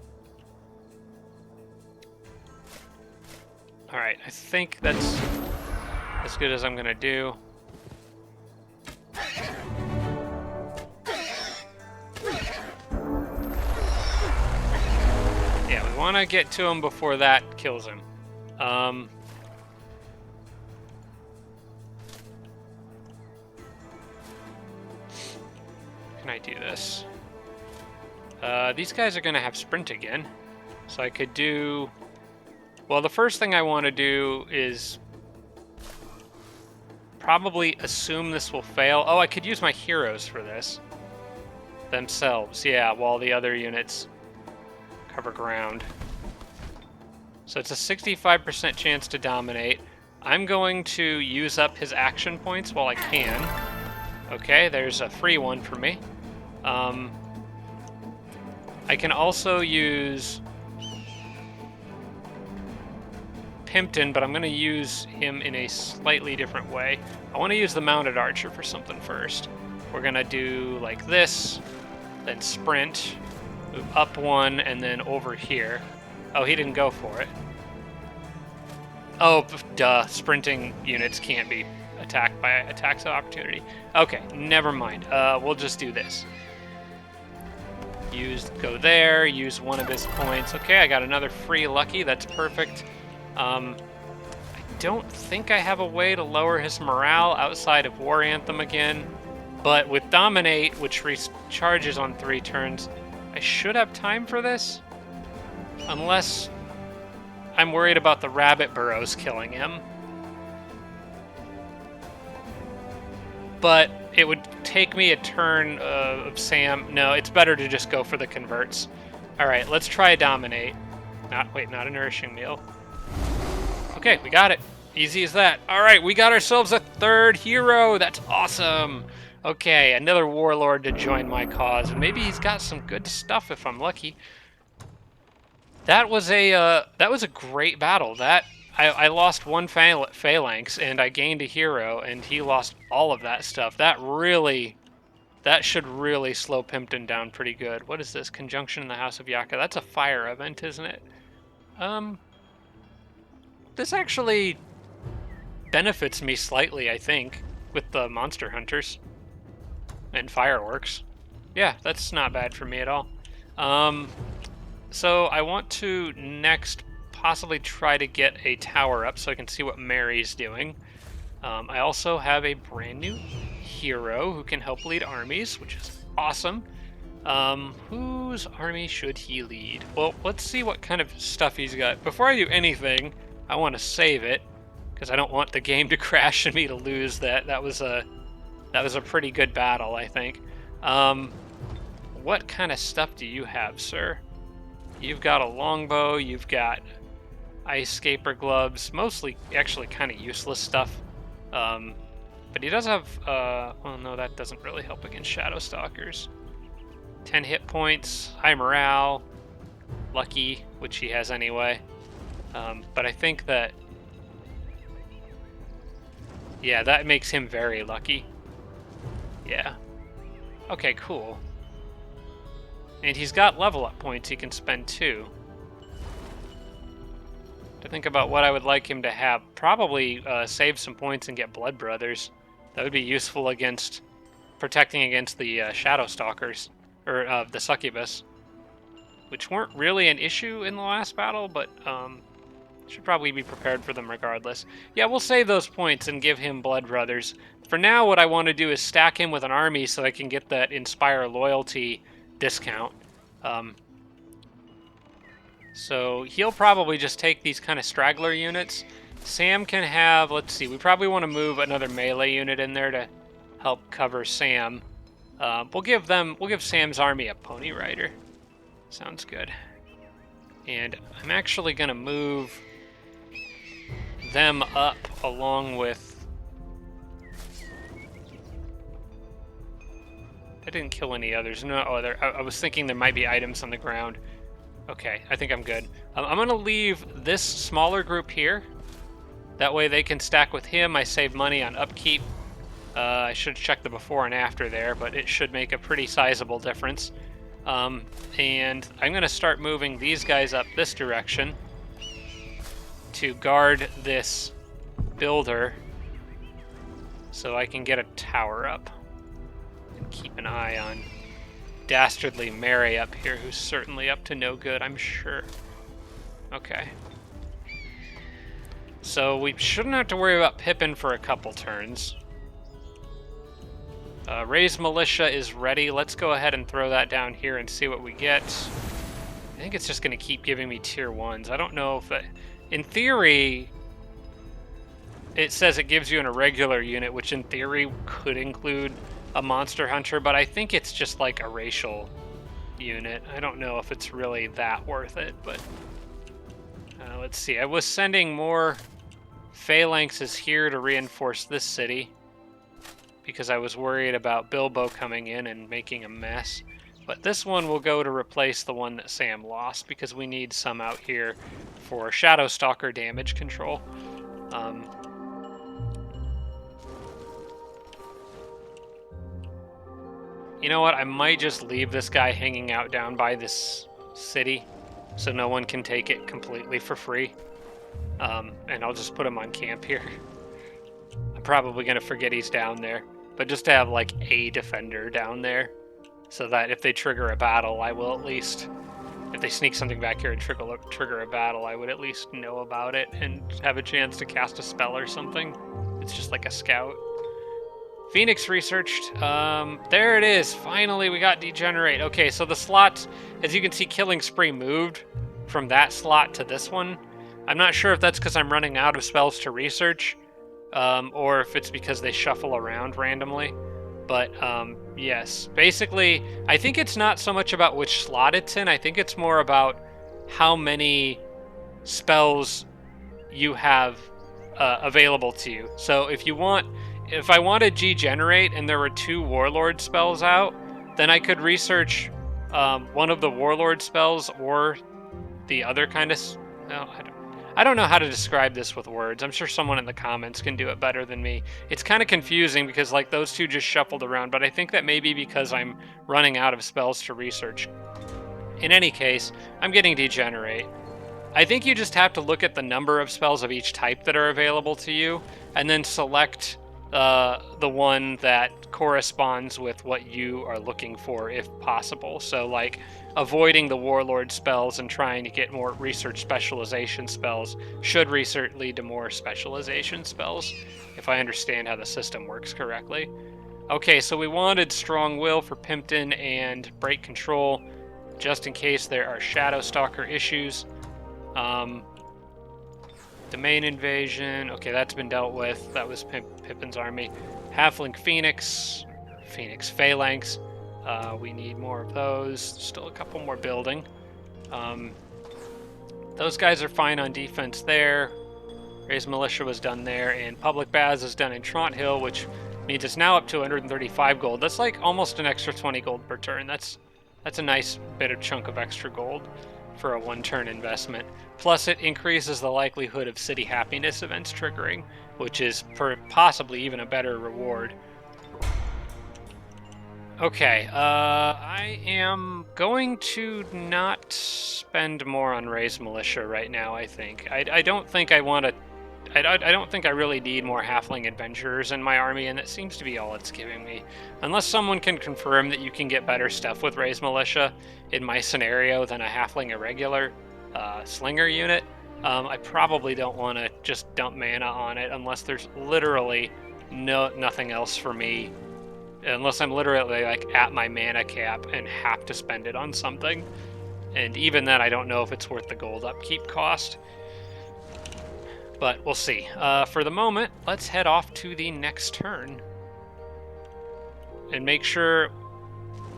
Alright, I think that's as good as I'm going to do. Yeah, we want to get to him before that kills him. Can I do this? These guys are going to have sprint again. So I could do... well, the first thing I want to do is probably assume this will fail. Oh, I could use my heroes for this. Themselves, yeah, while the other units cover ground. So it's a 65% chance to dominate. I'm going to use up his action points while I can. Okay, there's a free one for me. I can also use Pippin, but I'm going to use him in a slightly different way. I want to use the mounted archer for something first. We're going to do like this, then sprint, move up one, and then over here. Oh, he didn't go for it. Oh, duh. Sprinting units can't be attacked by attacks of opportunity. Okay, never mind. We'll just do this. Go there, use one of his points. Okay, I got another free lucky. That's perfect. I don't think I have a way to lower his morale outside of War Anthem again. But with Dominate, which recharges on 3 turns, I should have time for this. Unless I'm worried about the rabbit burrows killing him. But it would take me a turn of Sam. No, it's better to just go for the converts. All right, let's try Dominate. Not a nourishing meal. Okay, we got it. Easy as that. All right, we got ourselves a 3rd hero. That's awesome. Okay, another warlord to join my cause, and maybe he's got some good stuff if I'm lucky. That was a great battle. I lost 1 phalanx and I gained a hero, and he lost all of that stuff. That should really slow Pimpton down pretty good. What is this? Conjunction in the House of Yaka. That's a fire event, isn't it? This actually benefits me slightly, I think, with the monster hunters and fireworks. Yeah, that's not bad for me at all. So I want to next possibly try to get a tower up so I can see what Mary's doing. I also have a brand new hero who can help lead armies, which is awesome. Whose army should he lead? Well, let's see what kind of stuff he's got. Before I do anything, I want to save it because I don't want the game to crash and me to lose that. That was a pretty good battle, I think. What kind of stuff do you have, sir? You've got a longbow, you've got ice scaper gloves, mostly actually kind of useless stuff. But he does have, well, no, that doesn't really help against shadow stalkers. 10 hit points, high morale, lucky, which he has anyway. But I think that, yeah, that makes him very lucky. Yeah. Okay, cool. And he's got level up points he can spend too. To think about what I would like him to have, probably save some points and get Blood Brothers. That would be useful against protecting against the Shadow Stalkers, or the Succubus, which weren't really an issue in the last battle, but should probably be prepared for them regardless. Yeah, we'll save those points and give him Blood Brothers. For now, what I want to do is stack him with an army so I can get that Inspire Loyalty discount. So he'll probably just take these kind of straggler units. Sam can have, let's see, we probably want to move another melee unit in there to help cover Sam. We'll give Sam's army a pony rider. Sounds good. And I'm actually going to move them up along with... I didn't kill any others. No, I was thinking there might be items on the ground. Okay, I think I'm good. I'm going to leave this smaller group here. That way they can stack with him. I save money on upkeep. I should check the before and after there, but it should make a pretty sizable difference. And I'm going to start moving these guys up this direction to guard this builder so I can get a tower up. And keep an eye on Dastardly Mary up here, who's certainly up to no good, I'm sure. Okay. So we shouldn't have to worry about Pippin for a couple turns. Raised Militia is ready. Let's go ahead and throw that down here and see what we get. I think it's just going to keep giving me tier 1s. I don't know if that... In theory, it says it gives you an irregular unit, which in theory could include a monster hunter, but I think it's just like a racial unit. I don't know if it's really that worth it, but let's see. I was sending more phalanxes here to reinforce this city because I was worried about Bilbo coming in and making a mess. But this one will go to replace the one that Sam lost because we need some out here for Shadow Stalker damage control. You know what? I might just leave this guy hanging out down by this city so no one can take it completely for free. And I'll just put him on camp here. I'm probably going to forget he's down there. But just to have like a defender down there so that if they trigger a battle, I will at least... If they sneak something back here and trigger a battle, I would at least know about it and have a chance to cast a spell or something. It's just like a scout. Phoenix researched. There it is. Finally, we got Degenerate. Okay, so the slots, as you can see, Killing Spree moved from that slot to this one. I'm not sure if that's because I'm running out of spells to research, or if it's because they shuffle around randomly. But yes, basically, I think it's not so much about which slot it's in. I think it's more about how many spells you have available to you. So if I wanted G-Generate and there were 2 Warlord spells out, then I could research one of the Warlord spells or the other kind of... No, I don't know how to describe this with words. I'm sure someone in the comments can do it better than me. It's kind of confusing because like those 2 just shuffled around, but I think that may be because I'm running out of spells to research. In any case, I'm getting Degenerate. I think you just have to look at the number of spells of each type that are available to you, and then select the one that corresponds with what you are looking for, if possible. So, like, avoiding the Warlord spells and trying to get more research specialization spells should research lead to more specialization spells, if I understand how the system works correctly. Okay, so we wanted Strong Will for Pippin and Break Control, just in case there are Shadow Stalker issues. Domain Invasion, okay, that's been dealt with. That was Pippin's army. Halfling Phoenix Phalanx. We need more of those. Still a couple more building. Those guys are fine on defense there. Raised Militia was done there, and Public Baths is done in Tront Hill, which means it's now up to 135 gold. That's like almost an extra 20 gold per turn. That's a nice bit of chunk of extra gold for a 1-turn investment. Plus, it increases the likelihood of city happiness events triggering, which is possibly even a better reward. Okay, I am going to not spend more on Raised Militia right now, I think. I don't think I want to... I don't think I really need more Halfling Adventurers in my army, and that seems to be all it's giving me. Unless someone can confirm that you can get better stuff with Raised Militia in my scenario than a Halfling Irregular Slinger unit, I probably don't want to just dump mana on it unless there's literally nothing else for me. Unless I'm literally like at my mana cap and have to spend it on something. And even then, I don't know if it's worth the gold upkeep cost. But we'll see. For the moment, let's head off to the next turn. And make sure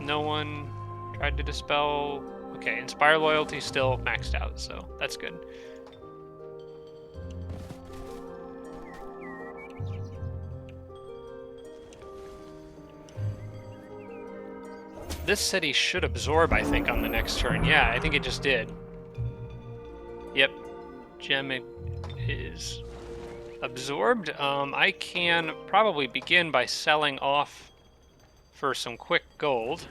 no one tried to dispel... Okay, Inspire Loyalty still maxed out, so that's good. This city should absorb, I think, on the next turn. Yeah, I think it just did. Yep. Gem is absorbed. I can probably begin by selling off for some quick gold.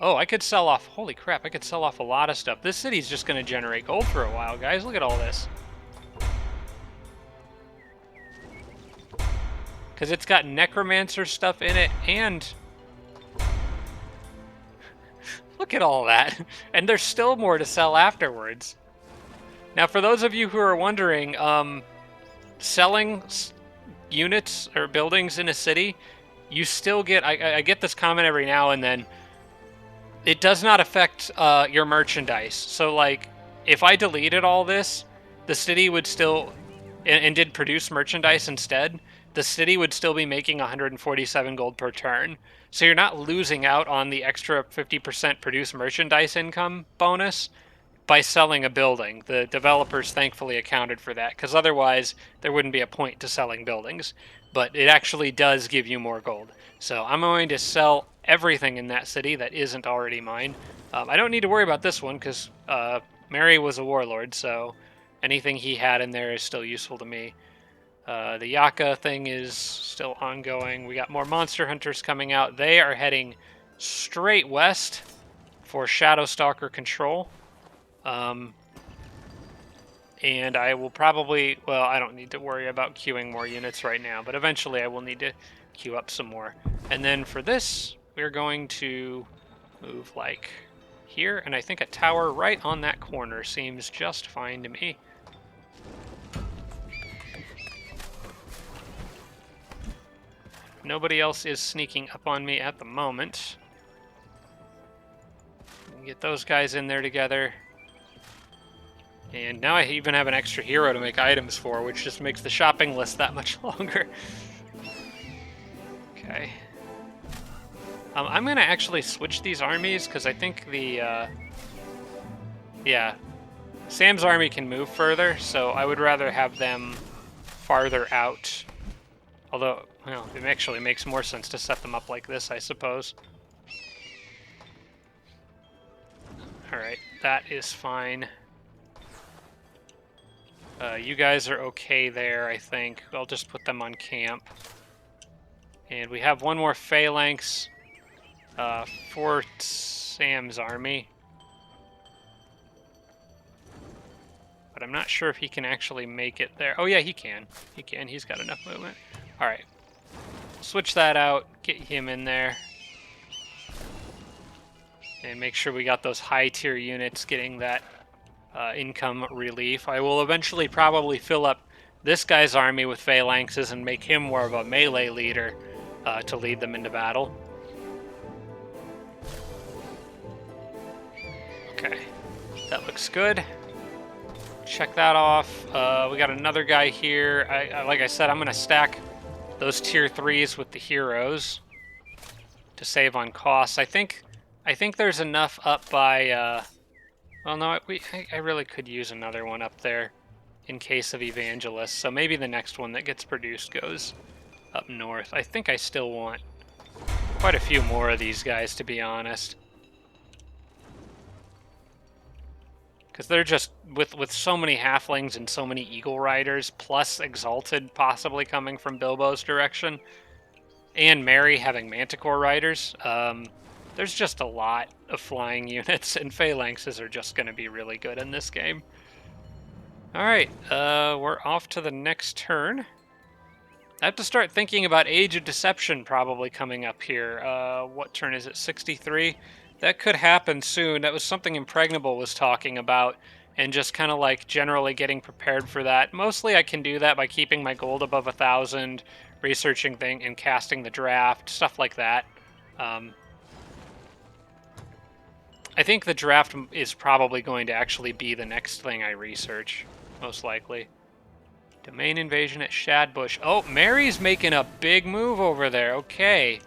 Oh, I could sell off... Holy crap, I could sell off a lot of stuff. This city's just going to generate gold for a while, guys. Look at all this. Because it's got Necromancer stuff in it, and... Look at all that. And there's still more to sell afterwards. Now, for those of you who are wondering, selling units or buildings in a city, you still get... I get this comment every now and then. It does not affect your merchandise. So, like, if I deleted all this, the city would still... And did produce merchandise instead, the city would still be making 147 gold per turn. So you're not losing out on the extra 50% produced merchandise income bonus by selling a building. The developers thankfully accounted for that, because otherwise there wouldn't be a point to selling buildings. But it actually does give you more gold. So I'm going to sell everything in that city that isn't already mine. I don't need to worry about this one, because Mary was a warlord, so anything he had in there is still useful to me. The Yaka thing is still ongoing. We got more monster hunters coming out. They are heading straight west for Shadow Stalker control. And I will probably... Well, I don't need to worry about queuing more units right now, but eventually I will need to queue up some more. And then for this, we're going to move like here, and I think a tower right on that corner seems just fine to me. Nobody else is sneaking up on me at the moment. Get those guys in there together. And now I even have an extra hero to make items for, which just makes the shopping list that much longer. Okay. I'm going to actually switch these armies, because I think the... yeah, Sam's army can move further, so I would rather have them farther out. Although, well, it actually makes more sense to set them up like this, I suppose. Alright, that is fine. You guys are okay there, I think. I'll just put them on camp. And we have one more phalanx for Sam's army. But I'm not sure if he can actually make it there. Oh yeah, he can. He can. He's got enough movement. Alright. Switch that out. Get him in there. And make sure we got those high tier units getting that income relief. I will eventually probably fill up this guy's army with phalanxes and make him more of a melee leader to lead them into battle. Okay, that looks good. Check that off. We got another guy here. Like I said, I'm going to stack those tier 3s with the heroes to save on costs. I think there's enough up by... well, no, I really could use another one up there in case of evangelists. So maybe the next one that gets produced goes up north. I think I still want quite a few more of these guys, to be honest. Because they're just, with so many halflings and so many eagle riders, plus Exalted possibly coming from Bilbo's direction, and Mary having manticore riders, there's just a lot of flying units, and phalanxes are just going to be really good in this game. Alright, we're off to the next turn. I have to start thinking about Age of Deception probably coming up here. What turn is it? 63? That could happen soon. That was something Impregnable was talking about, and just kind of like generally getting prepared for that. Mostly I can do that by keeping my gold above 1,000, researching things, and casting the draft, stuff like that. I think the draft is probably going to actually be the next thing I research, most likely. Domain invasion at Shadbush. Oh, Mary's making a big move over there. Okay.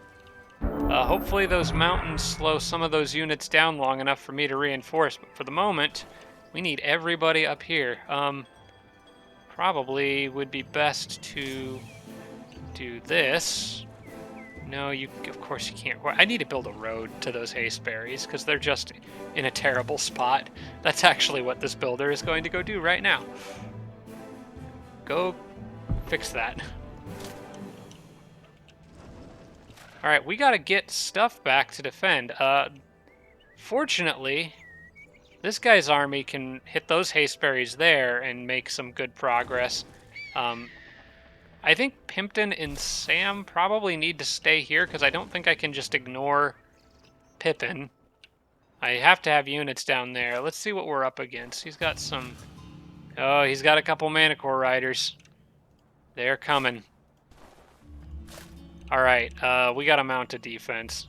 Hopefully those mountains slow some of those units down long enough for me to reinforce. But for the moment, we need everybody up here. Probably would be best to do this. No, of course you can't. I need to build a road to those hasteberries because they're just in a terrible spot. That's actually what this builder is going to go do right now. Go fix that. Alright, we gotta get stuff back to defend. Fortunately, this guy's army can hit those hasteberries there and make some good progress. I think Pippin and Sam probably need to stay here because I don't think I can just ignore Pippin. I have to have units down there. Let's see what we're up against. He's got some... Oh, he's got a couple Manticore Riders. They're coming. Alright, we gotta mount a defense.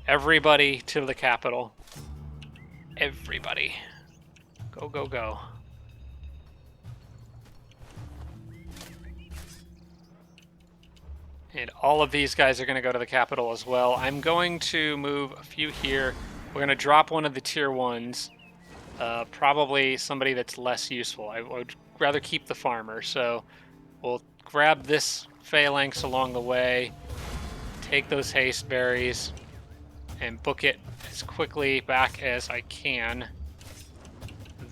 Everybody to the capital. Everybody. Go, go, go. And all of these guys are going to go to the capital as well. I'm going to move a few here. We're going to drop one of the tier 1s. Probably somebody that's less useful. I would rather keep the farmer. So we'll grab this phalanx along the way. Take those haste berries. And book it as quickly back as I can.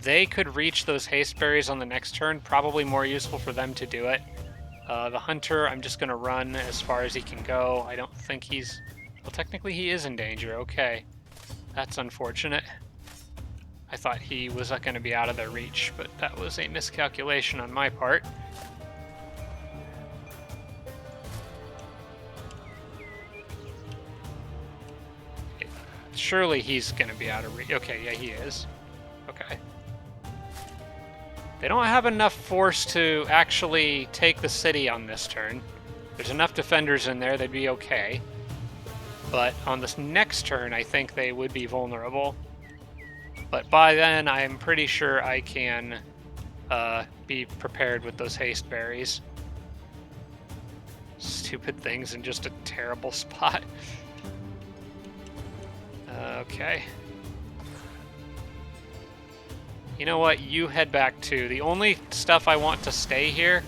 They could reach those haste berries on the next turn. Probably more useful for them to do it. The hunter, I'm just going to run as far as he can go. I don't think he's... Well, technically he is in danger. Okay. That's unfortunate. I thought he was going to be out of their reach, but that was a miscalculation on my part. Surely he's going to be out of reach. Okay, yeah, he is. Okay. They don't have enough force to actually take the city on this turn. There's enough defenders in there, they'd be okay. But on this next turn, I think they would be vulnerable. But by then, I'm pretty sure I can be prepared with those haste berries. Stupid things in just a terrible spot. Okay. You know what? You head back too. The only stuff I want to stay here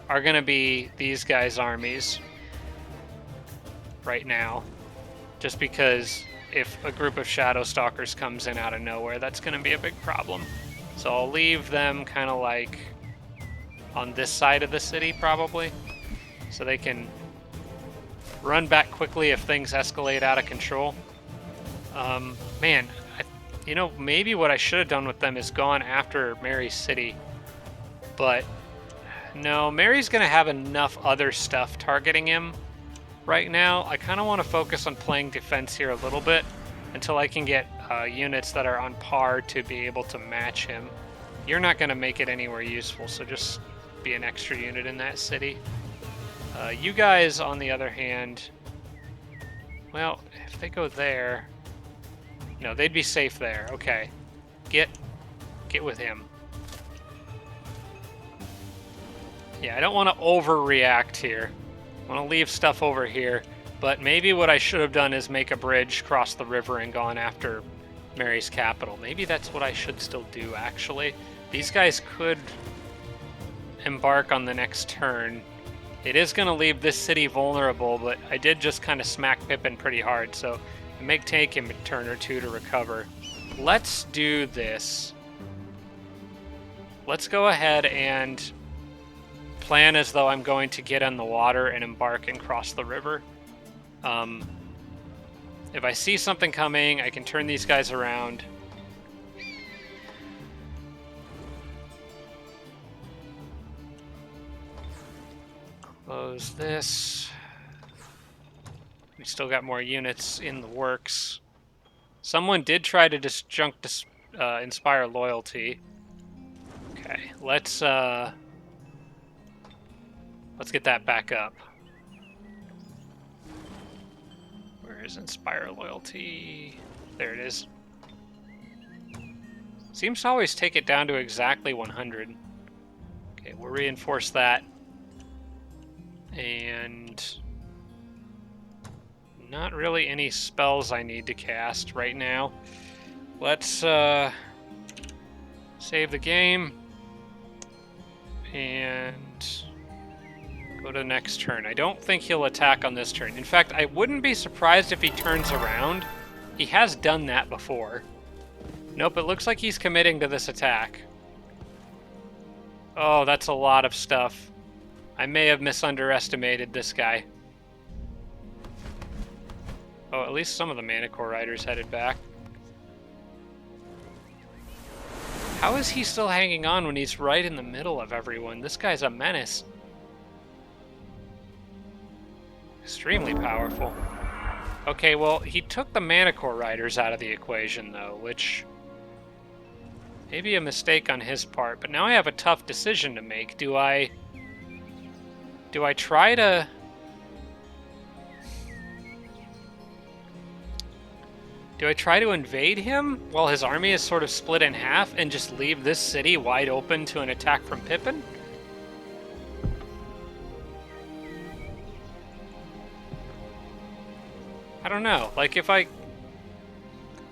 are going to be these guys' armies right now. Just because if a group of Shadow Stalkers comes in out of nowhere, that's going to be a big problem. So I'll leave them kind of like on this side of the city probably, so they can run back quickly if things escalate out of control. Man, you know, maybe what I should have done with them is gone after Mary's city. But no, Mary's going to have enough other stuff targeting him right now. I kind of want to focus on playing defense here a little bit until I can get units that are on par to be able to match him. You're not going to make it anywhere useful, so just be an extra unit in that city. You guys, on the other hand, well, if they go there, no, they'd be safe there. Okay, get with him. Yeah, I don't want to overreact here. I want to leave stuff over here, but maybe what I should have done is make a bridge, cross the river, and gone after Mary's capital. Maybe that's what I should still do, actually. These guys could embark on the next turn. It is going to leave this city vulnerable, but I did just kind of smack Pippin pretty hard, so it may take him a turn or two to recover. Let's do this. Let's go ahead and plan as though I'm going to get on the water and embark and cross the river. If I see something coming, I can turn these guys around. Close this. We still got more units in the works. Someone did try to inspire loyalty. Okay, let's get that back up. Where is inspire loyalty? There it is. Seems to always take it down to exactly 100. Okay, we'll reinforce that. And not really any spells I need to cast right now. Let's save the game and go to the next turn. I don't think he'll attack on this turn. In fact, I wouldn't be surprised if he turns around. He has done that before. Nope, it looks like he's committing to this attack. Oh, that's a lot of stuff. I may have misunderestimated this guy. Oh, at least some of the Manicore Riders headed back. How is he still hanging on when he's right in the middle of everyone? This guy's a menace. Extremely powerful. Okay, well, he took the Manicore Riders out of the equation, though, which may be a mistake on his part. But now I have a tough decision to make. Do I try to... Do I try to invade him while his army is sort of split in half and just leave this city wide open to an attack from Pippin? I don't know. Like, if I...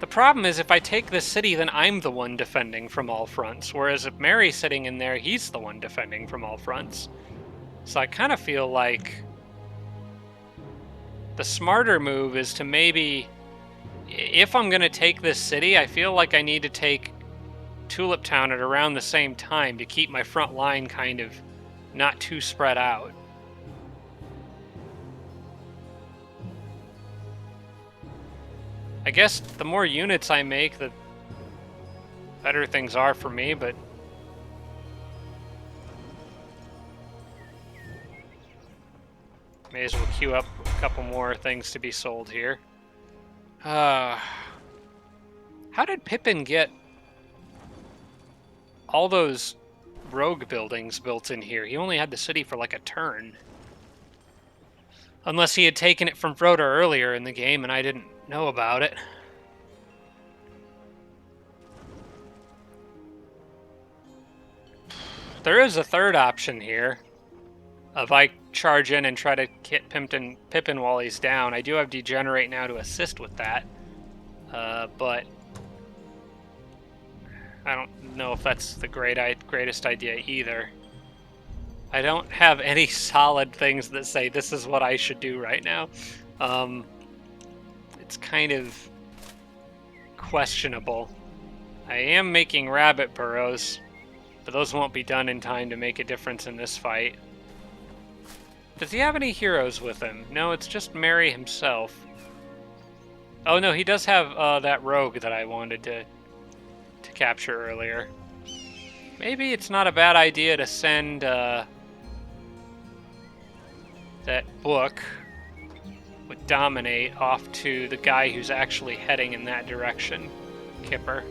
The problem is, if I take this city, then I'm the one defending from all fronts. Whereas if Mary's sitting in there, he's the one defending from all fronts. So I kind of feel like the smarter move is to maybe... If I'm going to take this city, I feel like I need to take Tulip Town at around the same time to keep my front line kind of not too spread out. I guess the more units I make, the better things are for me, but... May as well queue up a couple more things to be sold here. How did Pippin get all those rogue buildings built in here? He only had the city for like a turn. Unless he had taken it from Frodo earlier in the game and I didn't know about it. There is a third option here. If I charge in and try to hit Pippin while he's down, I do have Degenerate now to assist with that. But I don't know if that's the greatest idea either. I don't have any solid things that say this is what I should do right now. It's kind of questionable. I am making rabbit burrows, but those won't be done in time to make a difference in this fight. Does he have any heroes with him? No, it's just Merry himself. Oh no, he does have that rogue that I wanted to capture earlier. Maybe it's not a bad idea to send that book with Dominate off to the guy who's actually heading in that direction, Kipper.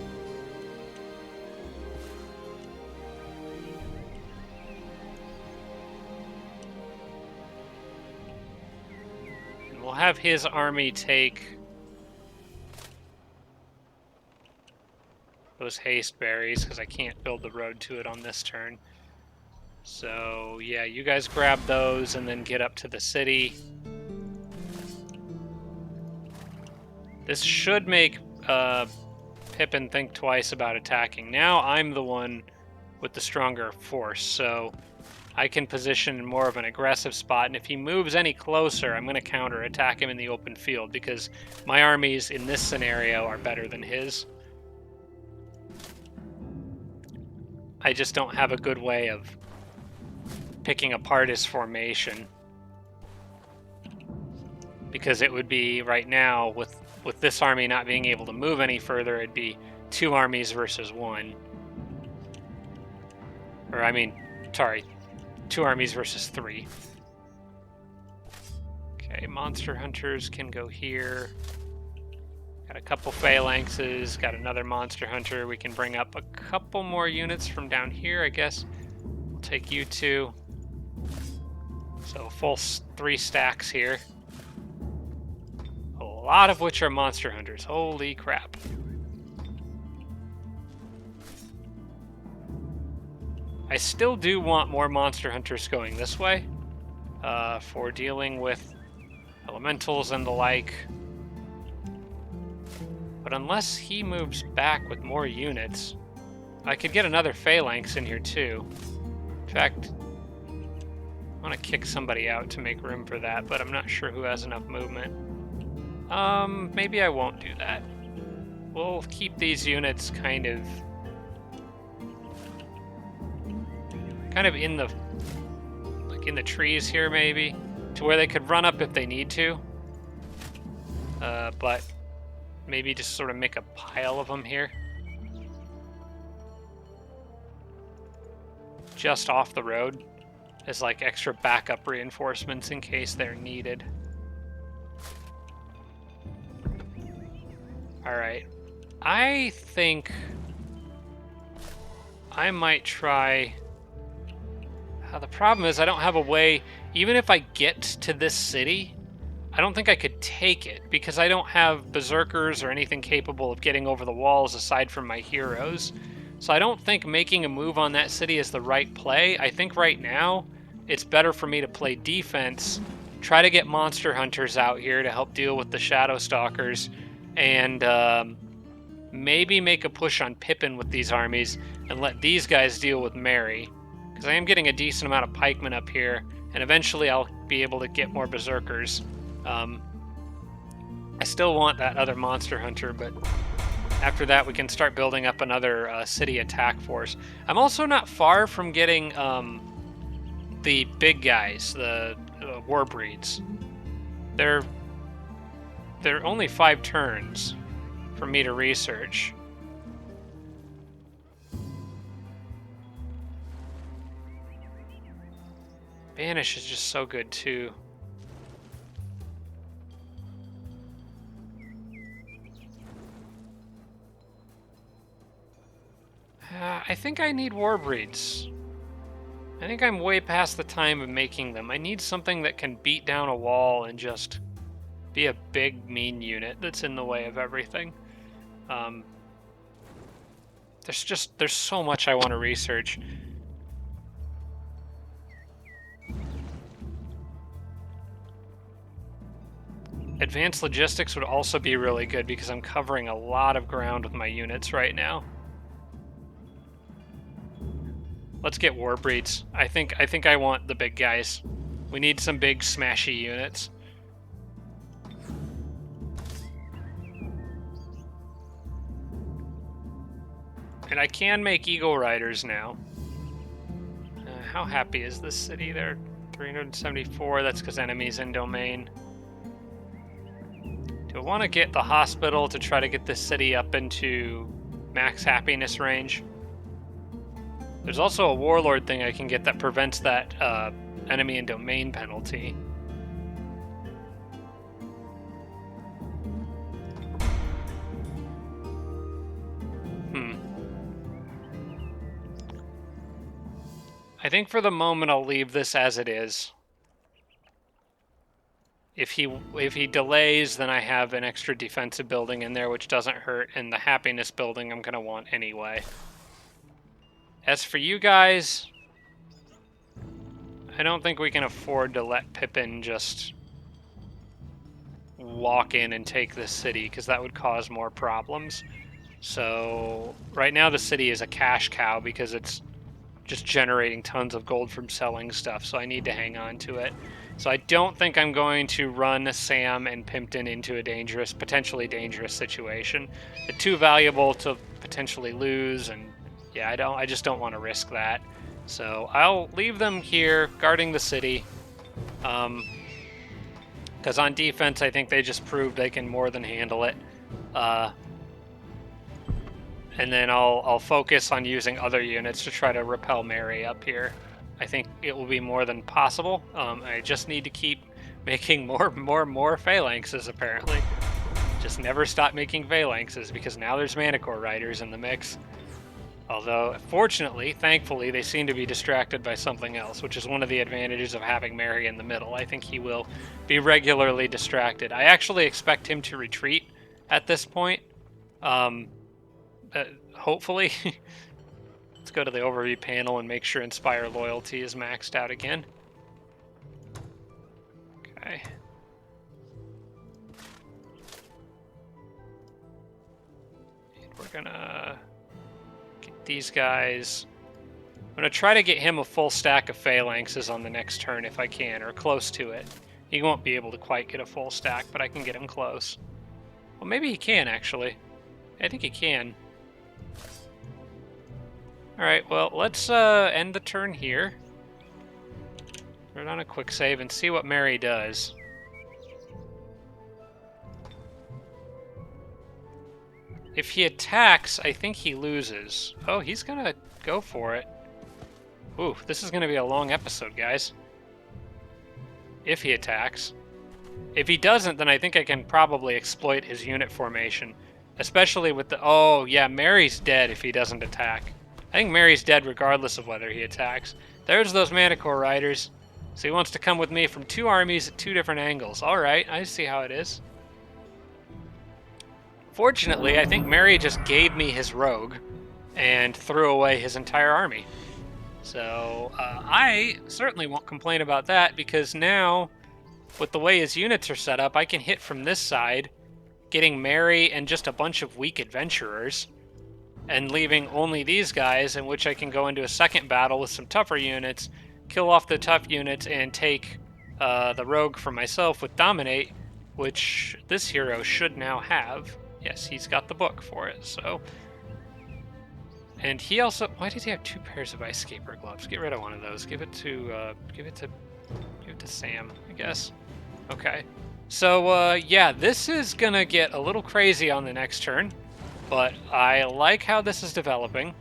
And we'll have his army take those haste berries, because I can't build the road to it on this turn. So, yeah, you guys grab those and then get up to the city. This should make Pippin think twice about attacking. Now I'm the one with the stronger force, so I can position in more of an aggressive spot, and if he moves any closer, I'm going to counter-attack him in the open field, because my armies in this scenario are better than his. I just don't have a good way of picking apart his formation. Because it would be, right now, with this army not being able to move any further, it'd be 2 armies versus 1. Or, I mean, sorry, 2 armies versus 3. Okay, monster hunters can go here. Got a couple phalanxes, got another monster hunter. We can bring up a couple more units from down here, I guess. We'll take you 2. So full 3 stacks here. A lot of which are monster hunters. Holy crap. I still do want more monster hunters going this way for dealing with elementals and the like. But unless he moves back with more units, I could get another phalanx in here too. In fact, I want to kick somebody out to make room for that, but I'm not sure who has enough movement. Maybe I won't do that. We'll keep these units kind of in the trees here, maybe, to where they could run up if they need to. But maybe just sort of make a pile of them here. Just off the road as like extra backup reinforcements in case they're needed. Alright. I think I might try... the problem is I don't have a way, even if I get to this city, I don't think I could take it, because I don't have berserkers or anything capable of getting over the walls aside from my heroes. So I don't think making a move on that city is the right play. I think right now it's better for me to play defense, try to get monster hunters out here to help deal with the shadow stalkers, and maybe make a push on Pippin with these armies and let these guys deal with Merry. Because I am getting a decent amount of pikemen up here, and eventually I'll be able to get more berserkers. I still want that other monster hunter, but after that we can start building up another city attack force. I'm also not far from getting the big guys, the war breeds. They're only 5 turns for me to research. Banish is just so good too. I think I need war breeds. I think I'm way past the time of making them. I need something that can beat down a wall and just be a big, mean unit that's in the way of everything. There's so much I want to research. Advanced logistics would also be really good because I'm covering a lot of ground with my units right now. Let's get war breeds. I think I want the big guys. We need some big smashy units. And I can make Eagle Riders now. How happy is this city? They're 374. That's because enemies in domain. Do I want to get the hospital to try to get this city up into max happiness range? There's also a warlord thing I can get that prevents that enemy in domain penalty. I think for the moment I'll leave this as it is. If he delays, then I have an extra defensive building in there, which doesn't hurt, and the happiness building I'm gonna want anyway. As for you guys, I don't think we can afford to let Pippin just walk in and take this city, because that would cause more problems. So right now the city is a cash cow because it's just generating tons of gold from selling stuff, so I need to hang on to it. So I don't think I'm going to run Sam and Pimpton into a potentially dangerous situation. They're too valuable to potentially lose, and yeah, I just don't want to risk that. So I'll leave them here guarding the city. Because on defense, I think they just proved they can more than handle it. And then I'll focus on using other units to try to repel Mary up here. I think it will be more than possible. I just need to keep making more phalanxes, apparently. Just never stop making phalanxes, because now there's Manicore Riders in the mix. Although, fortunately, thankfully, they seem to be distracted by something else, which is one of the advantages of having Mary in the middle. I think he will be regularly distracted. I actually expect him to retreat at this point. Hopefully. Let's go to the overview panel and make sure Inspire Loyalty is maxed out again. Okay. And we're gonna get these guys. I'm gonna try to get him a full stack of phalanxes on the next turn if I can, or close to it. He won't be able to quite get a full stack, but I can get him close. Well, maybe he can, actually. I think he can. Alright, well, let's end the turn here. Run on a quick save and see what Mary does. If he attacks, I think he loses. Oh, he's gonna go for it. Ooh, this is gonna be a long episode, guys. If he attacks. If he doesn't, then I think I can probably exploit his unit formation. Especially with the... Oh, yeah, Mary's dead if he doesn't attack. I think Mary's dead regardless of whether he attacks. There's those Manicore Riders. So he wants to come with me from two armies at two different angles. Alright, I see how it is. Fortunately, I think Mary just gave me his rogue and threw away his entire army. So I certainly won't complain about that, because now, with the way his units are set up, I can hit from this side, getting Mary and just a bunch of weak adventurers, and leaving only these guys, in which I can go into a second battle with some tougher units, kill off the tough units, and take the rogue for myself with Dominate, which this hero should now have. Yes, he's got the book for it, so... And he also... Why did he have two pairs of Ice Scaper gloves? Get rid of one of those. Give it to Sam, I guess. Okay. So, yeah, this is gonna get a little crazy on the next turn. But I like how this is developing,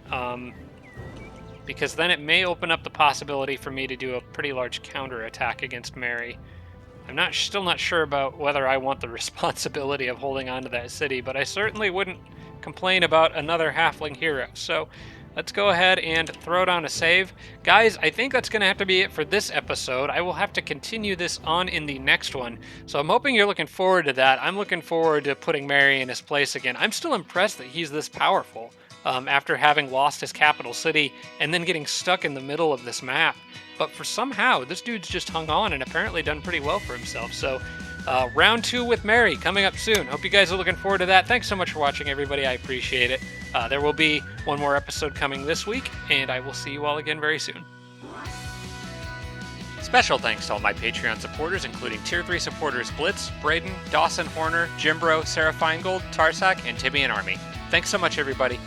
because then it may open up the possibility for me to do a pretty large counterattack against Mary. I'm still not sure about whether I want the responsibility of holding on to that city, but I certainly wouldn't complain about another halfling hero. So, let's go ahead and throw down a save. Guys, I think that's going to have to be it for this episode. I will have to continue this on in the next one. So I'm hoping you're looking forward to that. I'm looking forward to putting Merry in his place again. I'm still impressed that he's this powerful after having lost his capital city and then getting stuck in the middle of this map. But for somehow, this dude's just hung on and apparently done pretty well for himself. So round 2 with Merry coming up soon. Hope you guys are looking forward to that. Thanks so much for watching, everybody. I appreciate it. There will be one more episode coming this week, and I will see you all again very soon. Special thanks to all my Patreon supporters, including Tier 3 supporters Blitz, Braden, Dawson Horner, Jimbro, Sarah Feingold, Tarsak, and Tibby and Army. Thanks so much, everybody.